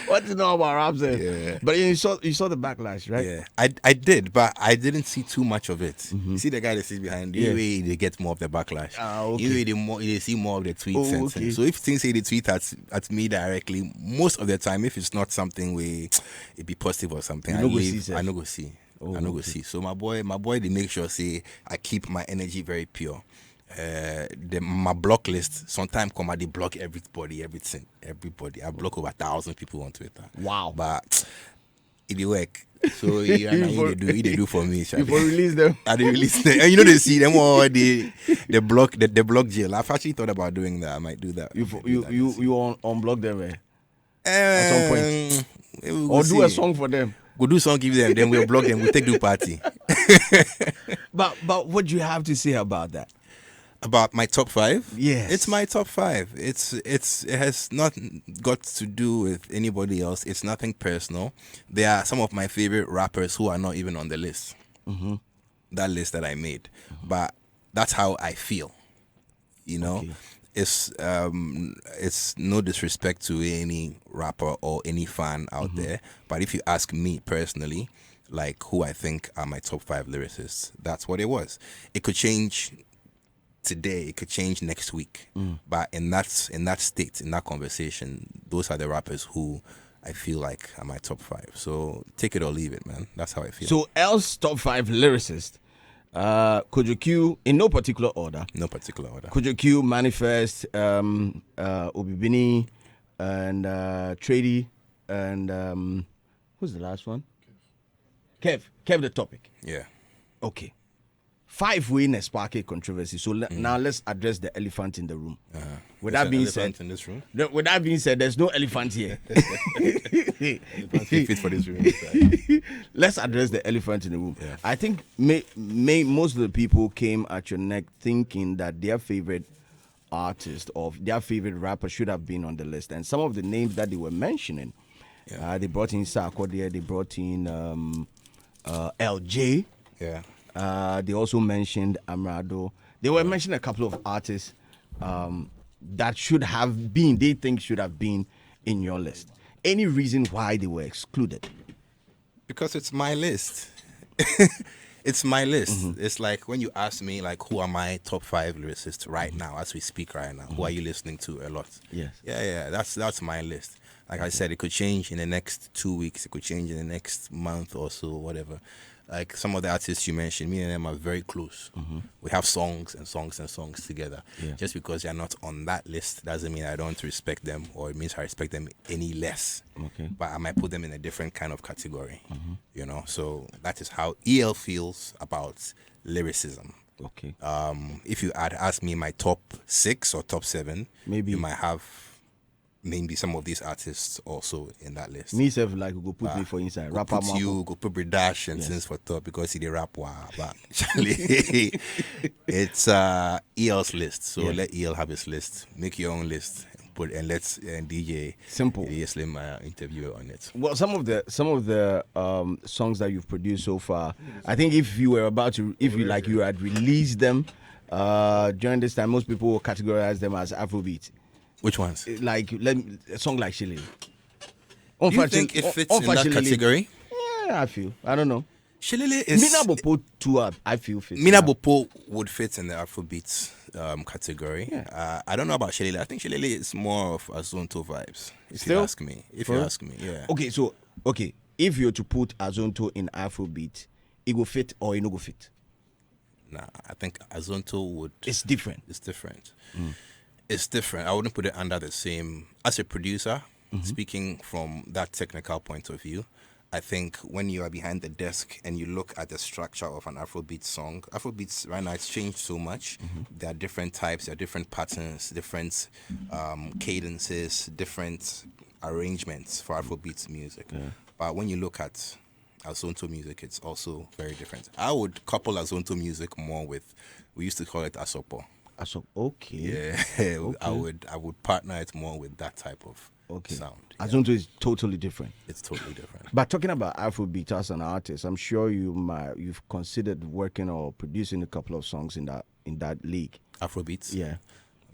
what do you know about rap? Yeah. But you saw the backlash, right? Yeah, I did, but I didn't see too much of it. You see the guy that sits behind you, they get more of the backlash. Okay. They see more of the tweets. Okay. So if things say they tweet at me directly, most of the time, if it's not something it be positive or something, I no go see. I no go see. So my boy, they make sure say I keep my energy very pure. My block list sometimes they block everybody. I block over 1,000 people on Twitter. Wow. But it work. So they do for me. You release them. I release them. And they see them or the block jail. I've actually thought about doing that. I might do that. You unblock them at some point. Or do a song for them. We'll do song, give them, then we'll block them. We'll take the party. But what do you have to say about that? About my top 5? Yes. It's my top 5. It has not got to do with anybody else. It's nothing personal. They are some of my favorite rappers who are not even on the list. Mm-hmm. That list that I made. But that's how I feel. You know? Okay. It's no disrespect to any rapper or any fan out there. But if you ask me personally, like who I think are my top 5 lyricists, that's what it was. It could change today, it could change next week. But in that state, in that conversation, those are the rappers who I feel like are my top 5. So take it or leave it, man. That's how I feel. So L's top 5 lyricists. Kojo Q, in no particular order. No particular order. Kojo Q, Manifest, Obibini, and Trady, and who's the last one? Kev the topic. Yeah. Okay. 5 win a sparky controversy. So now let's address the elephant in the room. With that being said, in this room? with that being said, there's no elephant here. Fit for this room. Let's address the elephant in the room. Yeah. I think most of the people came at your neck thinking that their favorite artist or their favorite rapper should have been on the list. And some of the names that they were mentioning, they brought in Sarkodie, they brought in LJ. Yeah. They also mentioned Amrado. They were mentioning a couple of artists that should have been, they think should have been in your list. Any reason why they were excluded? Because it's my list. It's my list. It's like when you ask me, like, who are my top 5 lyricists right now, as we speak right now? Who are you listening to a lot? Yes. Yeah. That's my list. Like I said, it could change in the next 2 weeks. It could change in the next month or so, whatever. Like some of the artists you mentioned, me and them are very close. We have songs and songs and songs together. Yeah. Just because they're not on that list doesn't mean I don't respect them, or it means I respect them any less. Okay. But I might put them in a different kind of category. You know, so that is how EL feels about lyricism. Okay. If you had asked me my top 6 or top 7, Maybe you might have maybe some of these artists also in that list. Me self like go put me for inside. Go Rapper put you, go put Dash and Sins for top because he the rap wow. But actually, it's EL's list. So let EL have his list. Make your own list. And let's DJ Simple. Slim interview on it. Well, some of the songs that you've produced so far, I think if you had released them during this time, most people will categorize them as Afrobeats. Which ones? Like a song like Shilling. Do you think it fits in that category? Yeah, I feel. I don't know. Shilele is... Mina Bopo too, I feel fits. Mina Bopo would fit in the Afrobeats category. Yeah. I don't know about Shilele. I think Shilele is more of Azonto vibes. If you ask me, yeah. Okay. If you're to put Azonto in Afrobeat, it will fit or it no go fit. Nah, I think Azonto would... It's different. It's different. It's different. I wouldn't put it under the same... As a producer, speaking from that technical point of view, I think when you are behind the desk and you look at the structure of an Afrobeat song, Afrobeats right now, it's changed so much. There are different types, there are different patterns, different cadences, different arrangements for Afrobeats music. Yeah. But when you look at Azonto music, it's also very different. I would couple Azonto music more with, we used to call it Asopo. Okay. Yeah, okay. I would partner it more with that type of sound. Azonto is totally different. It's totally different. But talking about Afrobeat as an artist, I'm sure you've considered working or producing a couple of songs in that league. Afrobeats? Yeah.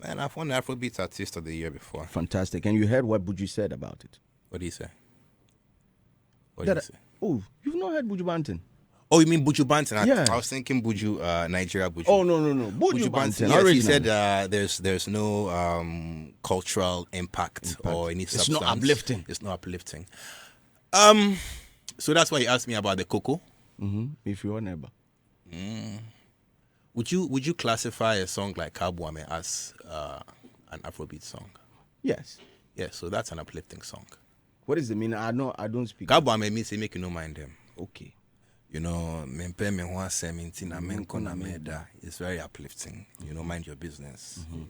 Man, I've won the Afrobeats Artist of the Year before. Fantastic. And you heard what Buju said about it. What did he say? What did he say? Oh, you've not heard Buju Banton? Oh, you mean Buju Banton? Yeah. I was thinking Buju, Nigeria Buju. Oh, no. Buju Banton. Yes, he said there's no cultural impact or any substance. It's not uplifting. It's not uplifting. So that's why he asked me about the Coco. If you're a neighbor. Would you classify a song like Kabuame as an Afrobeat song? Yes. Yeah, so that's an uplifting song. What is the meaning? I don't speak. Kabuame means say make you no mind them. Okay. You know, it's very uplifting. You know, mind your business. You know,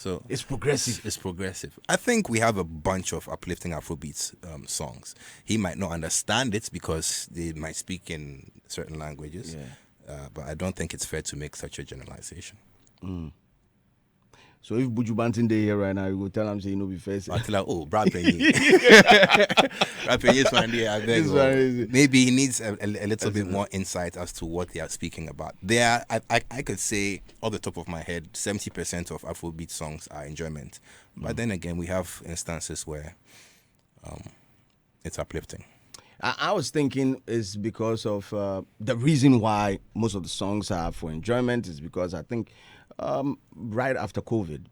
So It's progressive. It's progressive. I think we have a bunch of uplifting Afrobeats songs. He might not understand it because they might speak in certain languages. But I don't think it's fair to make such a generalization. So if Buju Banton Day here right now, you go tell him, say, you know, be first. I feel like, oh, Brad Penny. Brad Penny is one day, I beg. Maybe he needs a little bit more insight as to what they are speaking about. I could say, off the top of my head, 70% of Afrobeat songs are enjoyment. But then again, we have instances where it's uplifting. I was thinking is because of the reason why most of the songs are for enjoyment is because I think right after COVID,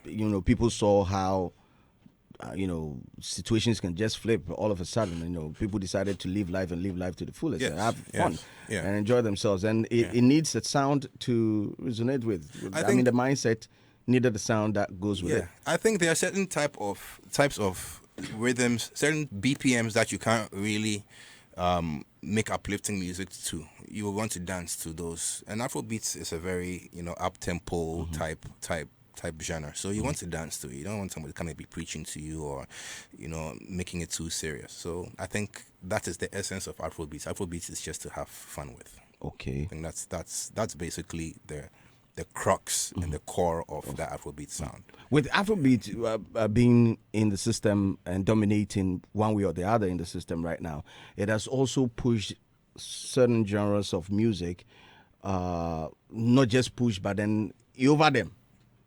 you know, people saw how, you know, situations can just flip all of a sudden. You know, people decided to live life to the fullest and have fun and enjoy themselves. And it needs a sound to resonate with. I mean, the mindset needed a sound that goes with it. I think there are certain types of rhythms, certain BPMs that you can't really make uplifting music to. You will want to dance to those. And Afrobeats is a very, you know, up-tempo type genre. So you want to dance to it. You don't want somebody to come and be preaching to you or, you know, making it too serious. So I think that is the essence of Afrobeats. Afrobeats is just to have fun with. Okay. I think that's basically the crux and the core of the Afrobeat sound. With Afrobeat being in the system and dominating one way or the other in the system right now, it has also pushed certain genres of music, not just pushed, but then over them.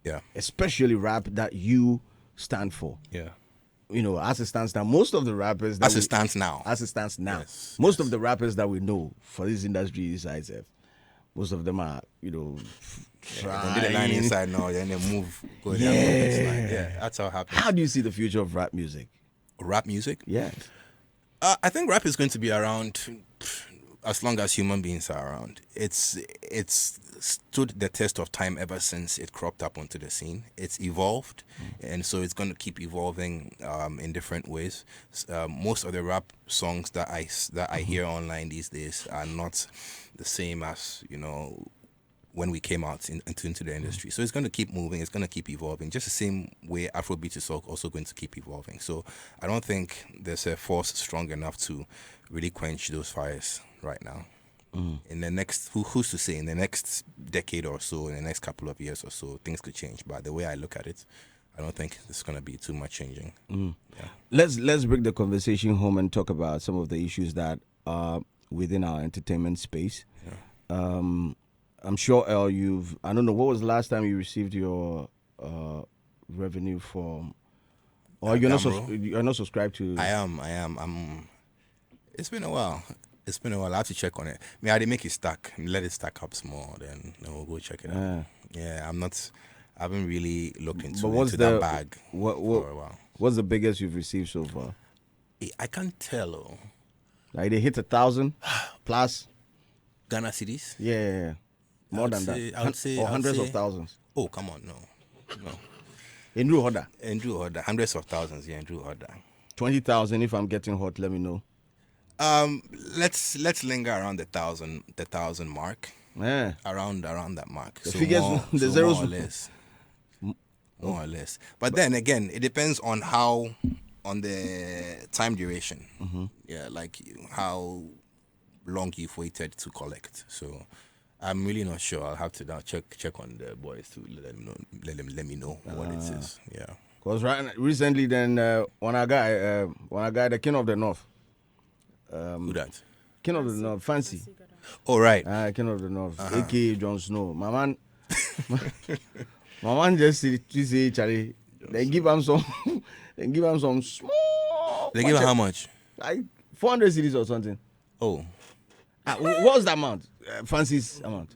Yeah. Especially rap that you stand for. Yeah. You know, as it stands now, most of the rappers... As it stands now. Yes, most of the rappers that we know for this industry is ISF. Most of them are, you know... They did a line inside now, then they move. Go down line. Yeah, that's how it happens. How do you see the future of rap music? Rap music? Yes. I think rap is going to be around as long as human beings are around. It's stood the test of time ever since it cropped up onto the scene. It's evolved, and so it's going to keep evolving in different ways. Most of the rap songs that I hear online these days are not the same as, you know, when we came out into the industry. So it's going to keep moving, it's going to keep evolving, just the same way Afrobeat is also going to keep evolving. So I don't think there's a force strong enough to really quench those fires right now. In the next, who's to say, in the next decade or so, in the next couple of years or so, things could change. But the way I look at it, I don't think there's going to be too much changing. Yeah. Let's bring the conversation home and talk about some of the issues that are within our entertainment space. Yeah. I'm sure, El, I don't know, what was the last time you received your revenue from, or you're not subscribed to? I am. It's been a while. I have to check on it. I didn't make it stack. Let it stack up small, then we'll go check it out. Yeah, I haven't really looked into that bag for a while. What's the biggest you've received so far? I can't tell. Like they hit 1,000 plus? Ghana cedis? Yeah. More than that. I would say hundreds of thousands. Oh, come on, no. In Drew Hodder. Hundreds of thousands, yeah, in Drew Hodder. 20,000. If I'm getting hot, let me know. Let's linger around the thousand mark. Yeah. Around that mark. The figures, the zeros, more or less. But then again, it depends on the time duration. Yeah, like how long you've waited to collect. So I'm really not sure. I'll have to now check on the boys to let me know what it is. Yeah. Because recently, then one guy, the King of the North. Who that? King of the North, Fancy. Oh right. King of the North, aka Jon Snow. My man just say, Charlie. They give him some. They give him some small. They give him how much? Like 400 cedis or something. Oh. What was the amount? Fancy's amount.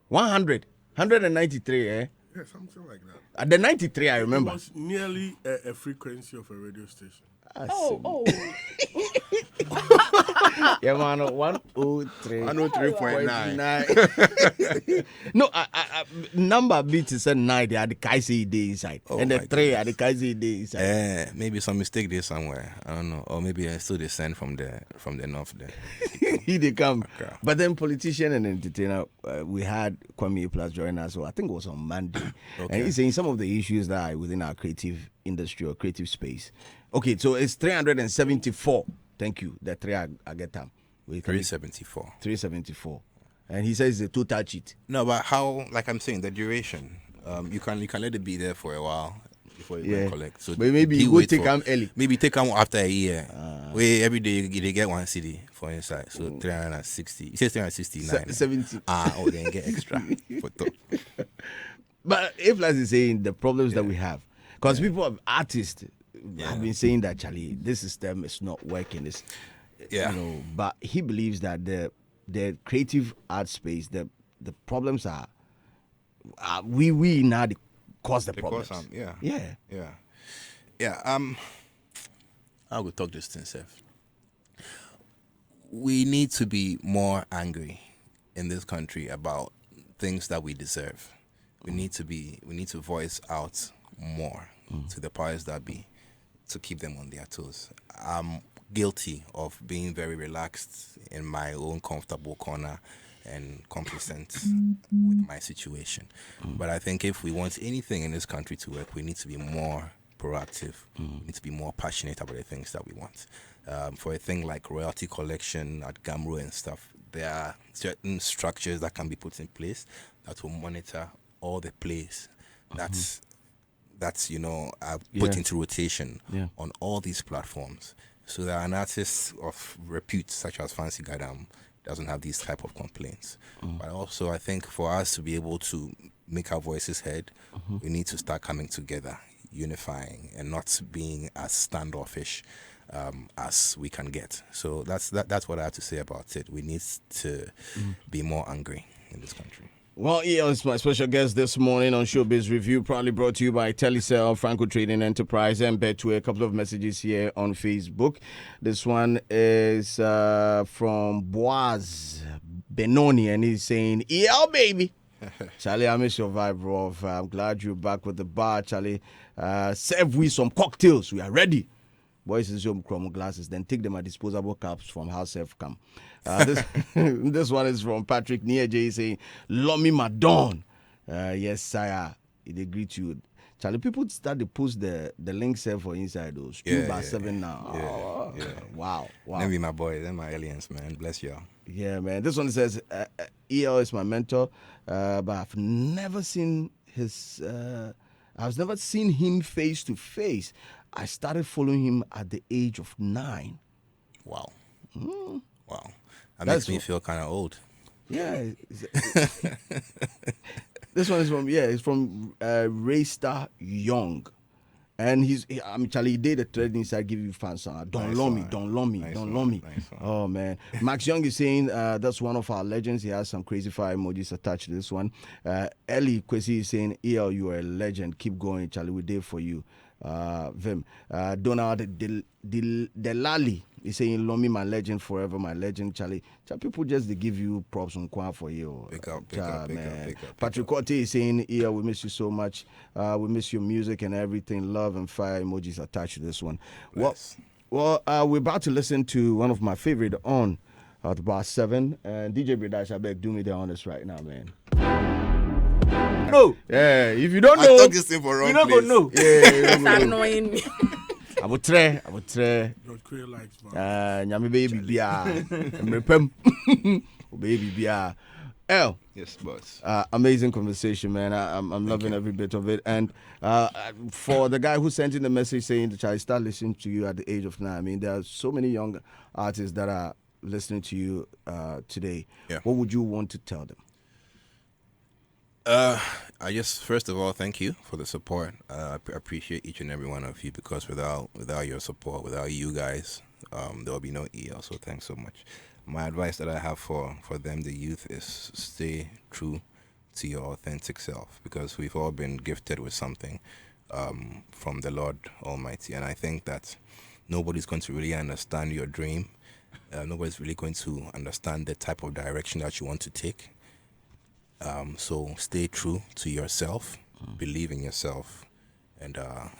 193, eh? Yeah, something like that. The 93, I remember. It was nearly a frequency of a radio station. Oh. Yeah, man, 103. 103.9. No, number beat is a 9. They are the Kaisi day inside. Oh, and the my 3 are the goodness. Kaisi day inside. Maybe some mistake there somewhere. I don't know. Or maybe I still descend from the north there. Here they come. Okay. But then politician and entertainer, we had Kwame Plus join us. So I think it was on Monday. Okay. And he's saying some of the issues that are within our creative industry or creative space. Okay, so it's 374. Thank you. The 3 I get them. 374. 374. And he says it's a total cheat. No, but how? Like I'm saying, the duration. You can let it be there for a while before you can collect. So but maybe you go take them early. Maybe take them after a year. Where every day they get 1 CD for inside. So 360. It says 369. 70. Then get extra. But if like is saying the problems that we have, because people have artists have been saying that Charlie, this system is not working. It's, but he believes that the creative art space, the problems are we now cause the problems. I will talk this thing, Seth. We need to be more angry in this country about things that we deserve. We need to voice out more to the powers that be to keep them on their toes. I'm guilty of being very relaxed in my own comfortable corner and complacent with my situation. But I think if we want anything in this country to work, we need to be more proactive. We need to be more passionate about the things that we want. For a thing like royalty collection at Gamro and stuff, there are certain structures that can be put in place that will monitor all the plays that's put into rotation on all these platforms, so that an artist of repute such as Fancy Gadam doesn't have these type of complaints. But also, I think for us to be able to make our voices heard, we need to start coming together, unifying, and not being as standoffish as we can get. So that's what I have to say about it. We need to be more angry in this country. Well, it's my special guest this morning on Showbiz Review, proudly brought to you by Telecel, Franco Trading Enterprise, and Betway. A couple of messages here on Facebook. This one is from Boaz Benoni, and he's saying, "Yeah, baby." Charlie, I miss your vibe, bro. I'm glad you're back with the bar, Charlie. Serve we some cocktails. We are ready. Boys in some chrome glasses, then take them at disposable cups from House Self Cam. This one is from Patrick Nieje saying, "Lomi Madon." Yes, sire. It agree to you. Charlie, people start to post the links here for inside those. BAR7 now. Wow. Them be my boys, them my aliens, man. Bless y'all. Yeah, man. This one says, EL is my mentor, but I've never seen I've never seen him face to face. I started following him at the age of 9. Wow. Wow. That makes me feel kind of old. Yeah. This one is from Raystar Young. And Charlie, he did a thread inside, give you fans song. Don't love me. Oh, man. Max Young is saying that's one of our legends. He has some crazy fire emojis attached to this one. Ellie Kwesi is saying, EL, you are a legend. Keep going, Charlie. We're there for you. Vim. Donald Delali is saying, Lomi, my legend forever, my legend, Charlie. People just they give you props on Kwa for you. Pick up. Patrick Corte is saying, we miss you so much. We miss your music and everything. Love and fire emojis attached to this one. Nice. Well, we're about to listen to one of my favorite on the BAR7. And DJ Bredash, I beg, do me the honors right now, man. No. Yeah, if you don't know, I took this thing for wrong. You're not going to know. Yeah, It's annoying me. I will try. Not clear likes, man. Nyame baby bia. Mrepem. Baby bia. L. Yes, boss. Amazing conversation, man. I'm loving every bit of it. And for the guy who sent in the message saying that I start listening to you at the age of 9, I mean, there are so many young artists that are listening to you today. Yeah. What would you want to tell them? I just, first of all, thank you for the support. I appreciate each and every one of you, because without your support, without you guys, there will be no EL. So thanks so much. My advice that I have for them, the youth, is stay true to your authentic self, because we've all been gifted with something from the Lord Almighty. And I think that nobody's going to really understand your dream Nobody's really going to understand the type of direction that you want to take. So stay true to yourself, believe in yourself, and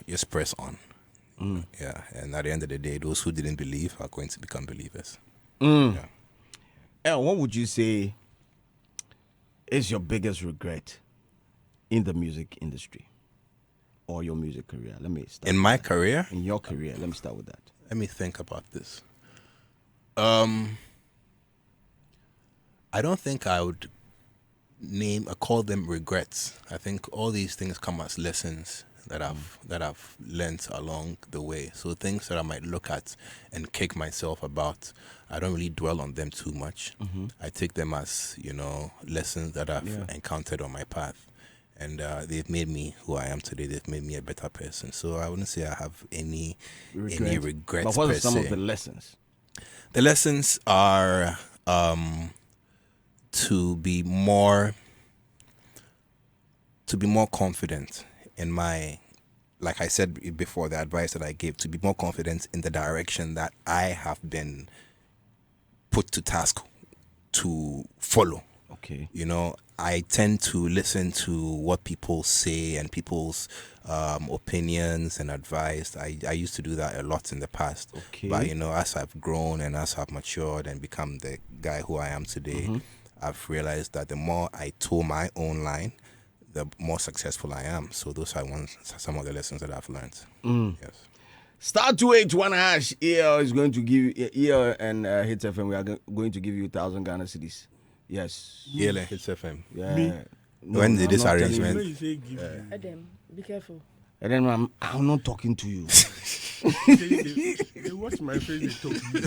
just press on. Yeah, and at the end of the day, those who didn't believe are going to become believers. Yeah. What would you say is your biggest regret in the music industry or your music career? Let me start. In my career? In your career, let me start with that. Let me think about this. I don't think I would call them regrets. I think all these things come as lessons that I've learned along the way. So things that I might look at and kick myself about, I don't really dwell on them too much. I take them as, lessons that I've encountered on my path. And they've made me who I am today. They've made me a better person. So I wouldn't say I have any regrets. But what are some of the lessons? The lessons are to be more confident in my, like I said before, the advice that I gave, to be more confident in the direction that I have been put to task to follow. Okay. I tend to listen to what people say and people's opinions and advice. I used to do that a lot in the past. Okay. But, as I've grown and as I've matured and become the guy who I am today, I've realized that the more I toe my own line, the more successful I am. So those are some of the lessons that I've learned. Yes. Star 281 hash. EL is going to give EL and Hitz FM. We are going to give you 1,000 Ghana cedis. Yes. EL and Hitz FM. Yeah. Me? No, When did I'm this not telling arrangement? You say give me. Adam, be careful. And then I'm not talking to you. They watch my face, they talk to me.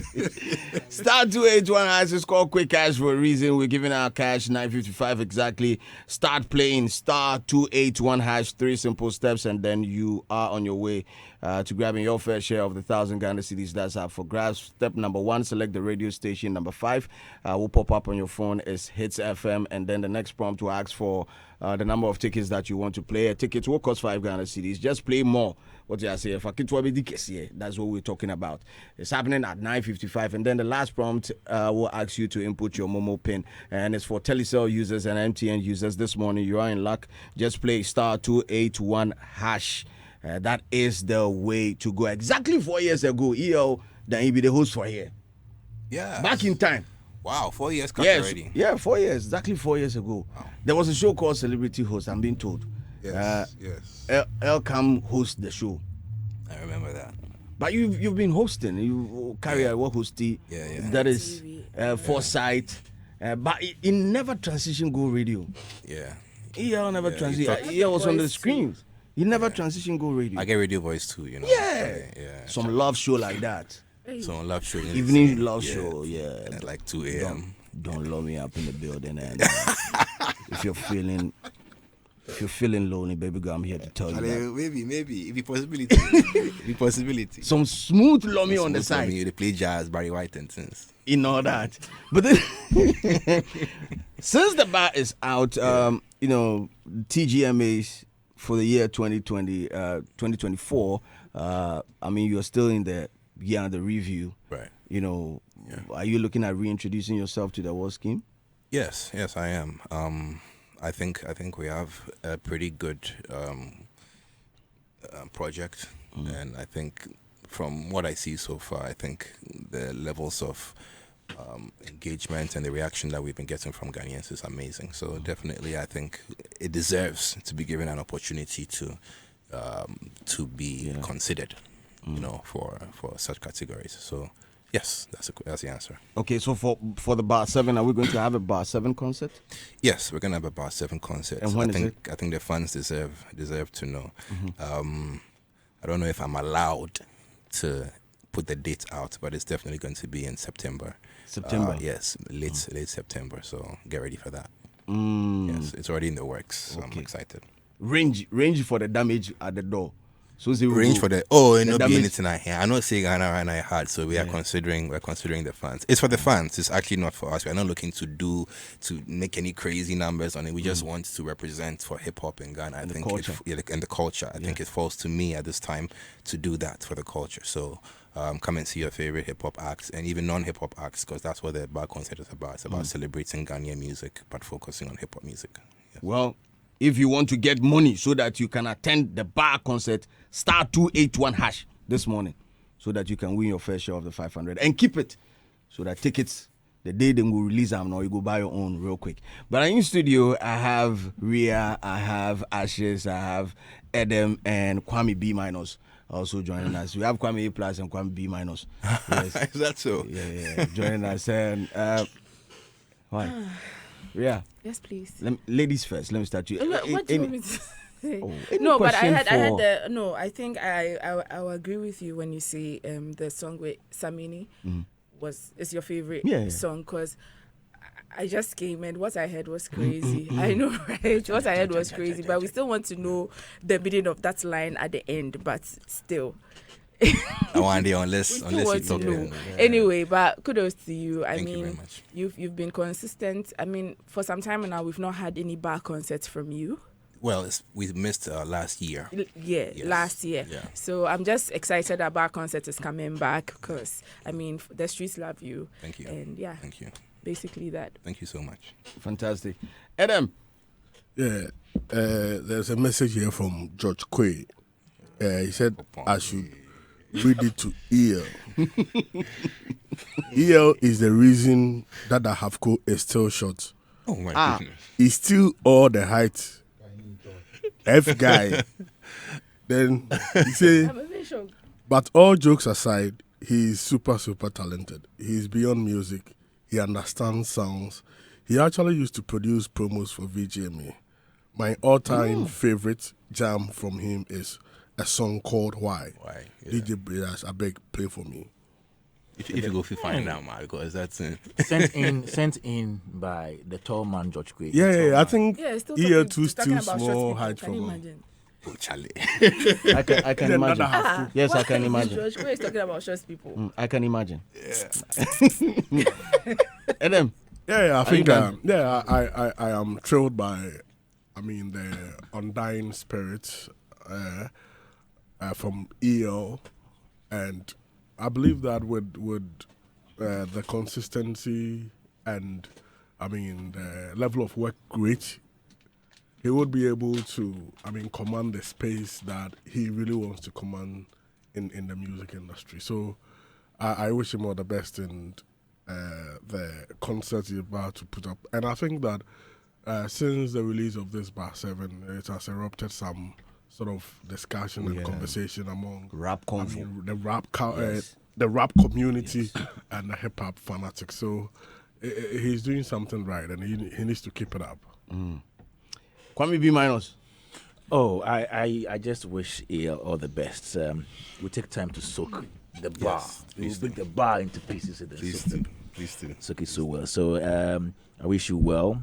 Star 281 hash is called quick cash for a reason. We're giving out cash 9.55 exactly. Start playing star 281 hash, 3 simple steps, and then you are on your way to grabbing your fair share of the 1,000 Ghana cedis that's up for grabs. Step number 1, select the radio station. Number 5 will pop up on your phone is Hitz FM, and then the next prompt will ask for the number of tickets that you want to play. A ticket will cost 5 Ghana cedis. Just play more. What did I say? That's what we're talking about. It's happening at 9:55, and then the last prompt will ask you to input your Momo pin, and it's for Telecel users and MTN users. This morning you are in luck. Just play star 281 hash. That is the way to go. Exactly 4 years ago, EO, then he be the host for here. Yeah. Back in time. Wow, 4 years already. Yeah, 4 years. Exactly 4 years ago. Wow. There was a show called Celebrity Host, I'm being told. Yes. El Cam host the show. I remember that. But you've been hosting. You carry a work hosting. Yeah. That is foresight. But it never transition go radio. Yeah. EL never transition. EL was on the screens. He never transition go radio. I get radio voice too, Yeah. Yeah. Some love show like that. So love show. Evening love show, yeah. At like 2 a.m. Don't lock me up in the building. And if you're feeling lonely, baby girl, I'm here to tell you that. Maybe. If the possibility. Some smooth lummy on the side. They play jazz, Barry White and things. In all that. But then, since the bar is out, TGMAs for the year 2024, you're still in the year under review. Right. Are you looking at reintroducing yourself to the award scheme? Yes, I am. I think we have a pretty good project, and I think from what I see so far, I think the levels of engagement and the reaction that we've been getting from Ghanaians is amazing. So definitely, I think it deserves to be given an opportunity to be considered, for such categories. So. Yes, that's the answer. Okay, so for the BAR7, are we going to have a BAR7 concert? Yes, we're going to have a BAR7 concert. And when is it? I think the fans deserve to know. I don't know if I'm allowed to put the date out, but it's definitely going to be in September. Yes, late September. So get ready for that. Yes, it's already in the works. So I'm excited. Range for the damage at the door. So they will range go. for the and not that be means- anything I hear. I know say Ghana right now hard, so we're considering the fans. It's for the fans. It's actually not for us. We're not looking to make any crazy numbers on it. We just want to represent for hip hop in Ghana. I think culture. and the culture. I think it falls to me at this time to do that for the culture. So come and see your favorite hip hop acts and even non-hip hop acts, because that's what the BAR concert is about. It's about celebrating Ghanaian music but focusing on hip hop music. Yeah. Well, if you want to get money so that you can attend the BAR concert, star 281 hash this morning so that you can win your first share of the 500 and keep it so that tickets, the day they will release them, now you go buy your own real quick. But in studio, I have Ria, I have Ashes, I have Edem and Kwame B minus also joining us. We have Kwame A plus and Kwame B minus. Yes. Is that so? Yeah, joining us. And why? Yeah. Yes, please. Ladies first. Let me start you. What do you want me to say? Any No, but I question had for- the no. I think I will agree with you when you say the song with Samini is your favorite song, because I just came and what I heard was crazy. I know, right? What I heard was crazy, but we still want to know the meaning of that line at the end. But still, I wonder unless still you want to talk. know. Anyway, but kudos to you. Thank you very much. You've been consistent. I mean, for some time now, we've not had any BAR concerts from you. Well, we missed last year. Yes. Last year. Yeah. So I'm just excited that BAR concert is coming back, because I mean the streets love you. Thank you. And yeah, Thank you. basically that. Thank you so much. Fantastic. Adam. Yeah, there's a message here from George Quay. He said I should read it to EL. EL is the reason that the Hafco is still short. Oh my goodness. He's still all the height. F guy. Then he say, I'm a bit shocked. but all jokes aside, he's super talented. He's beyond music. He understands sounds. He actually used to produce promos for VGMA. My all-time favorite jam from him is a song called Why. Why? Yeah. DJ Bredas, I beg, play for me. If you go find out, man, because that's sent in by the tall man George Quay. Yeah, I think Yeah, still EL2 talking still about short small people. height Can you from him. imagine? oh, Charlie. I can imagine. Yes, I can imagine. George Quay is talking about short people. I can imagine. Adam. Yeah, I you think done? I am thrilled by, the undying spirit from EL, and I believe that with the consistency and the level of work rate, he would be able to command the space that he really wants to command in the music industry. So I wish him all the best in the concerts he's about to put up. And I think that since the release of this BAR7, it has erupted some sort of discussion and conversation among Rap convo. the rap community and the hip hop fanatics. So he's doing something right, and he needs to keep it up. Kwame B minus. Oh, I just wish EL all the best. We take time to soak the bar. We break the bar into pieces. Please do. Soak it so well. So I wish you well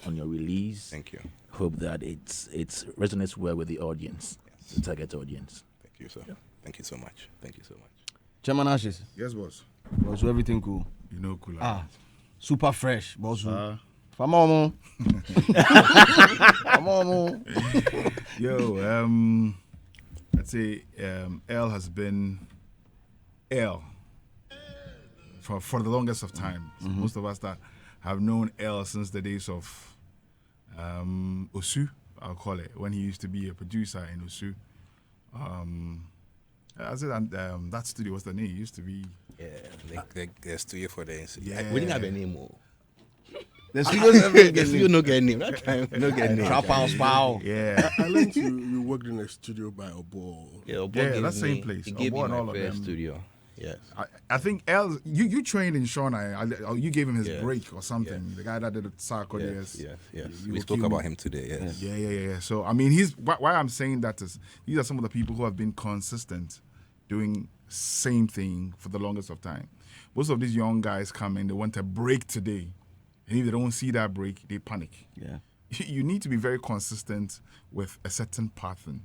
on your release. Thank you. Hope that it resonates well with the audience, the target audience. Thank you, sir. Thank you so much. Thank you so much. Chairman Ashes. Yes, boss. Was everything cool? You know, cool. Super fresh, boss. Famomo. Yo, I'd say L has been L for the longest of time. Most of us that have known L since the days of Osu, I'll call it, when he used to be a producer in Osu. I said that studio, what's the name? It used to be... Yeah, the studio for the... Yeah. We didn't have a name more. The studio no get name. That time, no get name. Trap House Pow. Yeah. I learned you worked in a studio by Obo. Yeah, Yeah, that same place. He gave me Obo and my all of first them. studio. Yes. I think L, you trained in Shawnai. You gave him his break or something. The guy that did the Sarko Yes. You We will spoke kill about me. him today. Yes. Yeah. So, I mean, why I'm saying that is these are some of the people who have been consistent doing same thing for the longest of time. Most of these young guys come in, they want a break today. And if they don't see that break, they panic. Yeah. You need to be very consistent with a certain pattern.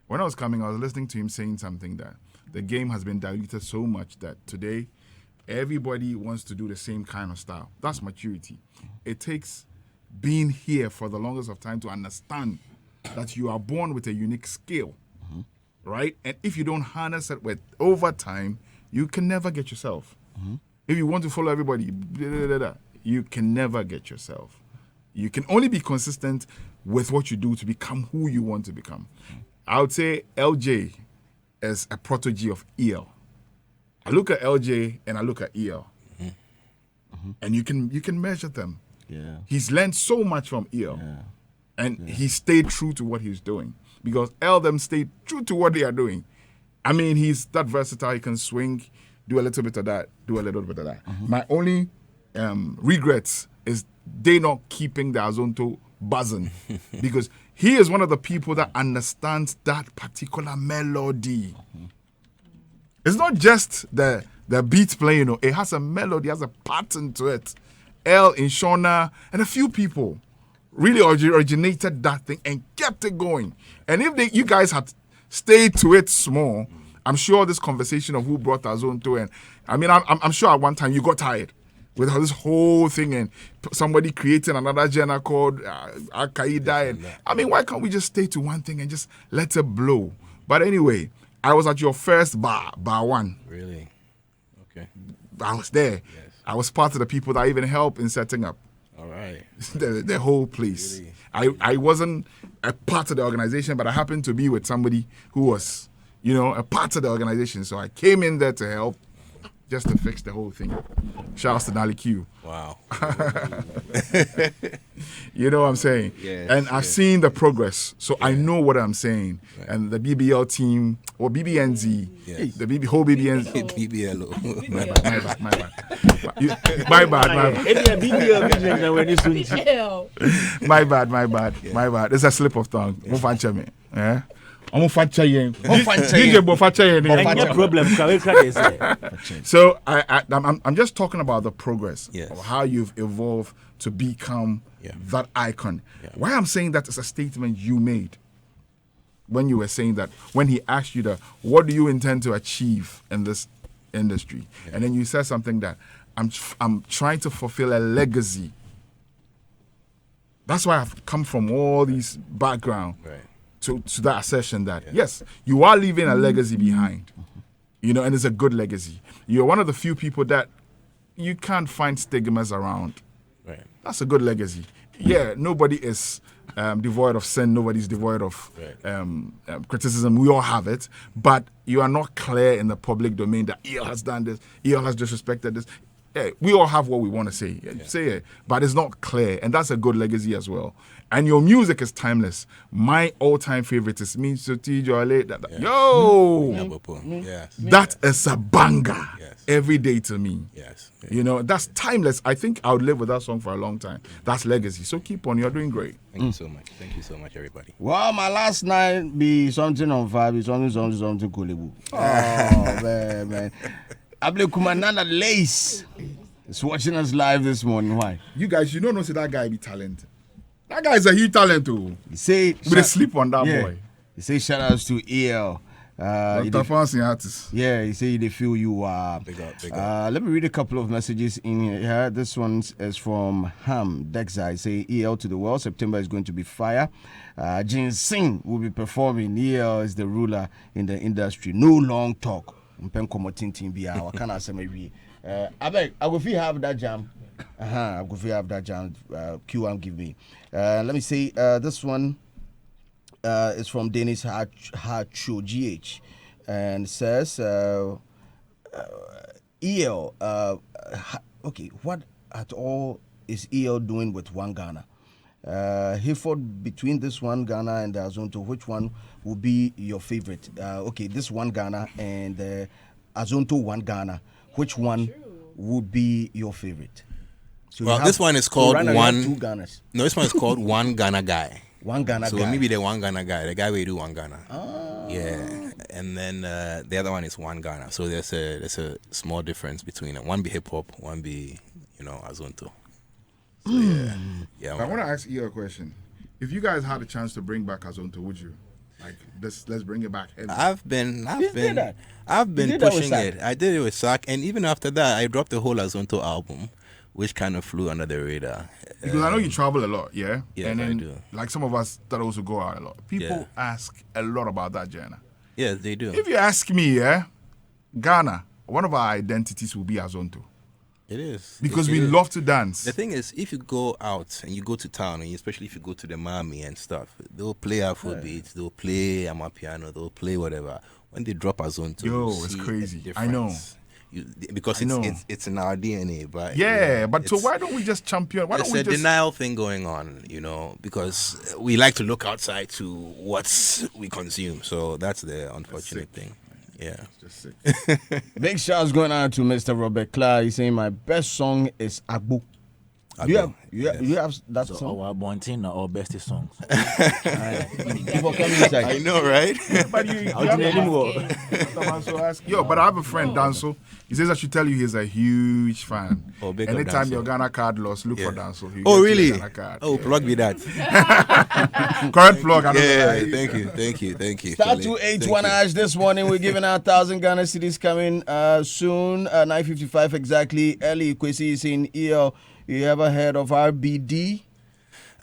when I was coming, I was listening to him saying something that the game has been diluted so much that today everybody wants to do the same kind of style. That's maturity. It takes being here for the longest of time to understand that you are born with a unique skill, right? And if you don't harness it with over time, you can never get yourself. If you want to follow everybody, you can never get yourself. You can only be consistent with what you do to become who you want to become. I would say LJ is a protege of EL. I look at LJ and I look at EL. And you can measure them. Yeah. He's learned so much from EL. Yeah. And he stayed true to what he's doing. Because L them stayed true to what they are doing. I mean, he's that versatile. He can swing, do a little bit of that, do a little bit of that. My only regrets is they not keeping the Azonto buzzing. Because he is one of the people that understands that particular melody. It's not just the beat playing, you know, it has a melody, has a pattern to it. L, Inshona, and a few people really originated that thing and kept it going. And if you guys had stayed to it small, I'm sure this conversation of who brought Azonto, and I mean, I'm sure at one time you got tired with this whole thing and somebody creating another genre called Al-Qaeda. And I mean, why can't we just stay to one thing and just let it blow? But anyway, I was at your first BAR1. Really? Okay. I was there. Yes. I was part of the people that even helped in setting up All right. the whole place. Really? I wasn't a part of the organization, but I happened to be with somebody who was, you know, a part of the organization. So I came in there to help, just to fix the whole thing. Shouts to Nali Q. Wow. You know what I'm saying? Yes, and I've seen the progress, so I know what I'm saying. Right. And the BBL team, or BBNZ, Yes. the whole BBNZ. BBLO. My bad. My bad. It's a slip of tongue. Yeah. DJ So I'm just talking about the progress of how you've evolved to become that icon. Why I'm saying that is a statement you made when you were saying that, when he asked you what do you intend to achieve in this industry, and then you said something that I'm trying to fulfill a legacy. That's why I've come from all these background. Right. To that assertion that yes, you are leaving a legacy behind, you know, and it's a good legacy. You're one of the few people that you can't find stigmas around. Right. That's a good legacy. Yeah, nobody is devoid of sin. Nobody's devoid of criticism. We all have it, but you are not clear in the public domain that EL has done this, EL has disrespected this. Yeah, we all have what we want to say. Say it, but it's not clear, and that's a good legacy as well. And your music is timeless. My all-time favorite is Me Soti Jole. Yo, Yes. that is a banger. Yes. Every day to me. Yes. You know, that's timeless. I think I would live with that song for a long time. That's legacy. So keep on. You're doing great. Thank you so much. Thank you so much, everybody. Well, my last night be something on fire, be something cool. Oh, man. Able Kumanana Lace is watching us live this morning. Why? You guys, you don't know, say that guy be talented. That guy is a huge talent too. He say we sleep on that boy. He say shout outs to EL. The fancy artist. Yeah, he say they feel you are. Big up. Let me read a couple of messages in here. Yeah, this one is from Ham Dexa. He say EL to the world. September is going to be fire. Jin Singh will be performing. EL is the ruler in the industry. No long talk. I beg, I will have that jam. I will have that jam. Q1 give me. Let me see. This one is from Dennis Hacho GH and says, EL. Okay, what at all is EL doing with One Ghana? He fought between this One Ghana and the Azonto. Which one would be your favorite? Okay, this One Ghana and the Azonto One Ghana. Which one would be your favorite? So well, this one is called One. Two Ghanas. No, this one is called One Ghana Guy. One Ghana so guy. maybe the One Ghana Guy, the guy we do One Ghana. Oh. Yeah, and then the other one is One Ghana. So there's a small difference between them. One be hip hop, one be Azonto. So, yeah. I want to ask you a question. If you guys had a chance to bring back Azonto, would you? Like let's bring it back. I've been pushing it. I did it with Sack, and even after that, I dropped the whole Azonto album, which kind of flew under the radar. Because I know you travel a lot, yeah? Yeah, and then, I do. Like some of us that also go out a lot. People ask a lot about that journey. Yes, they do. If you ask me, yeah, Ghana, one of our identities will be Azonto. It is. Because we love to dance. The thing is, if you go out and you go to town, and especially if you go to the Miami and stuff, they'll play Afrobeats, they'll play Amapiano, they'll play whatever. When they drop Azonto, it's crazy. I know. Because it's in our DNA, but so why don't we just champion? Why don't we just denial thing going on, because we like to look outside to what we consume. So that's the unfortunate thing. Yeah. Just sick. Big shouts going out to Mr. Robert Clark. He's saying my best song is Agbo. You have that song? Our Bontina or bestest songs. People coming inside. I know, right? But but I have a friend, Danso. He says I should tell you he's a huge fan. Oh, big up Anytime Danso. your Ghana card lost, look for Danso. Oh, really? Plug me that. Correct plug. Thank you. Star 281 Ash this morning. We're giving out 1,000 Ghana cedis coming soon, 9:55 exactly. Ellie Kwesi is in EL. You ever heard of RBD?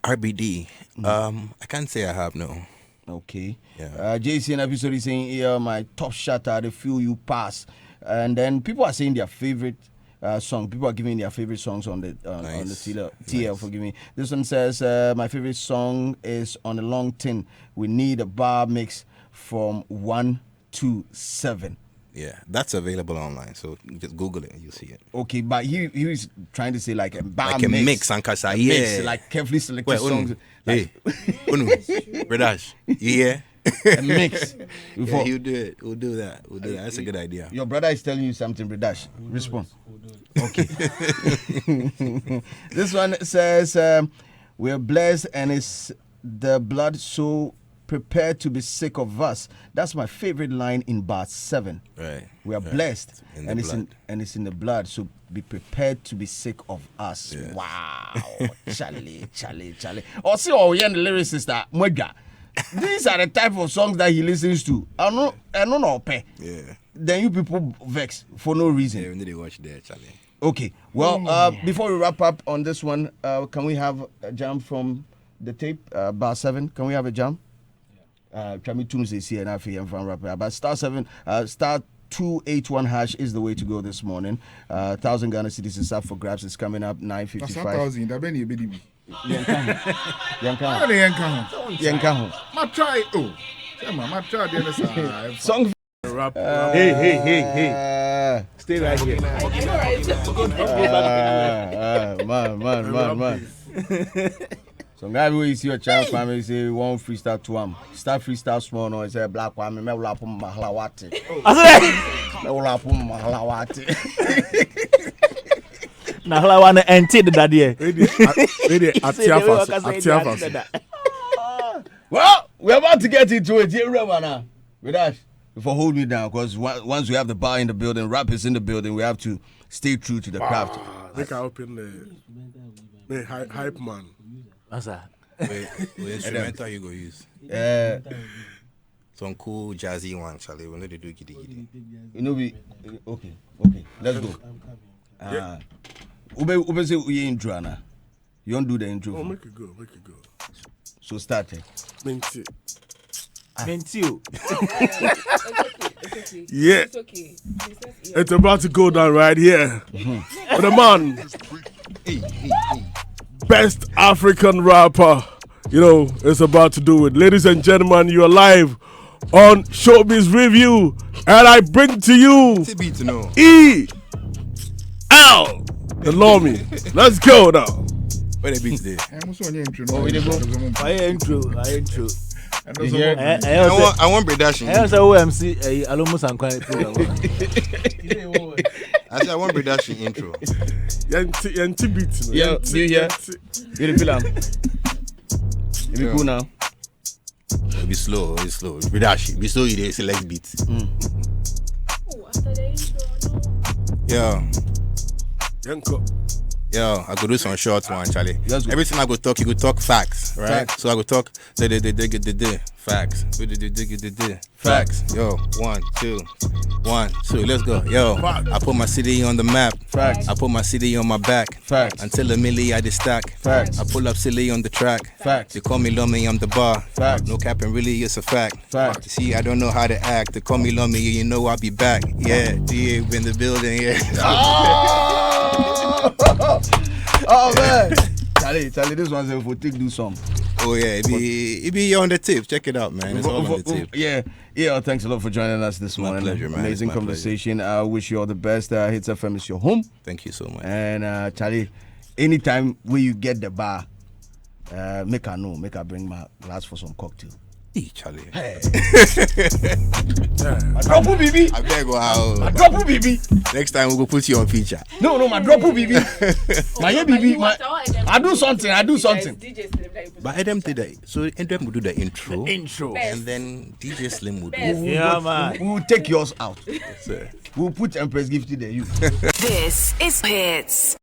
RBD. I can't say I have, no. Okay. Yeah. JC in episode is saying, my top shatter, the feel you pass. And then people are saying their favorite song. People are giving their favorite songs on the TL for giving. This one says, my favorite song is On a Long Tin. We need a bar mix from 1 to 7. Yeah, that's available online, so just Google it and you'll see it. Okay, but he was trying to say like a bar like a mix, Ankasa, yeah. Mix, like carefully selected songs. Bradash, yeah. A mix. Yeah, he'll do it. We'll do that. That's a good idea. Your brother is telling you something, Bradash. Respond. Okay. This one says, we're blessed and it's the blood so prepared to be sick of us. That's my favorite line in BAR7. Right. We are blessed and it's in the blood. So be prepared to be sick of us. Yes. Wow. Charlie. Also, the lyricist that Mwega. These are the type of songs that he listens to. I don't know. Yeah. Then you people vex for no reason. Yeah, we need to watch there, Charlie. Okay. Well, before we wrap up on this one, can we have a jam from the tape? BAR7. Can we have a jam? But star 281 hash is the way to go this morning. 1,000 Ghana cedis is up for grabs. It's coming up 9:55. That's 1,000. That been BDB. Song. Hey. Stay right here. Man. So guy we see your child family say one freestyle to him. Start freestyle small no say black one me will apum mahlawati. Me will apum mahlawati. Na hlawana enti the daddy. Ready atiafas. Well, we're about to get into it here now. With us. Before hold me down, because once we have the bar in the building, rap is in the building, we have to stay true to the craft. They can open the hype man. What's that? Wait, instrumental you go use? Some cool jazzy one, Charlie. We know they do giddy. You know we okay. Let's go. Ube say we intro na. You don't do the intro. Oh, make it go. So start it. Mentio. Yeah. It's okay. It's about to go down right here. For the man. Best African rapper. It's about to do it. Ladies and gentlemen, you are live on Showbiz Review. And I bring to you E.L. The Lawmy. Let's go now. Where the beats there? Intro. I want Bradash. I also OMC almost unquiet. I want Bradash intro. Yanti beats. Yeah, you hear? You the film. You be cool now. Be slow. Bradash. Be slow. You select beats. After the intro, Yanko. Yo, I could do some short one, Charlie. Yes, Every time I go talk, you go talk facts, right? Facts. So I go talk, facts. Facts. Yo, 1, 2, 1, 2. Let's go. Yo, I put my city on the map. Facts. I put my city on my back. Facts. Until a milli I just stack. Facts. I pull up silly on the track. Facts. They call me Lummy, I'm the bar. Facts. No capping, really, it's a fact. Facts. See, I don't know how to act. They call me Lummy, you know I'll be back. Yeah, DA in the building, yeah. Oh man, Charlie, this one's a for take do some. Oh yeah, it be on the tip. Check it out, man. It's all on the tip. Yeah. Thanks a lot for joining us this morning. Pleasure, man. Amazing conversation. I wish you all the best. Hitz FM is your home. Thank you so much. And Charlie, anytime when you get the bar, make I bring my glass for some cocktail. Hey, Charlie. Hey. My drop BB. I beg you out. My drop BB. Next time we'll go put you on feature. No, my drop BB. My BB. I do something. But Adam did that. So Adam will do the intro. And then DJ Slim will do it. Yeah, man. We will take yours out. Yes, sir. We'll put Empress Gift there. You. This is Hitz.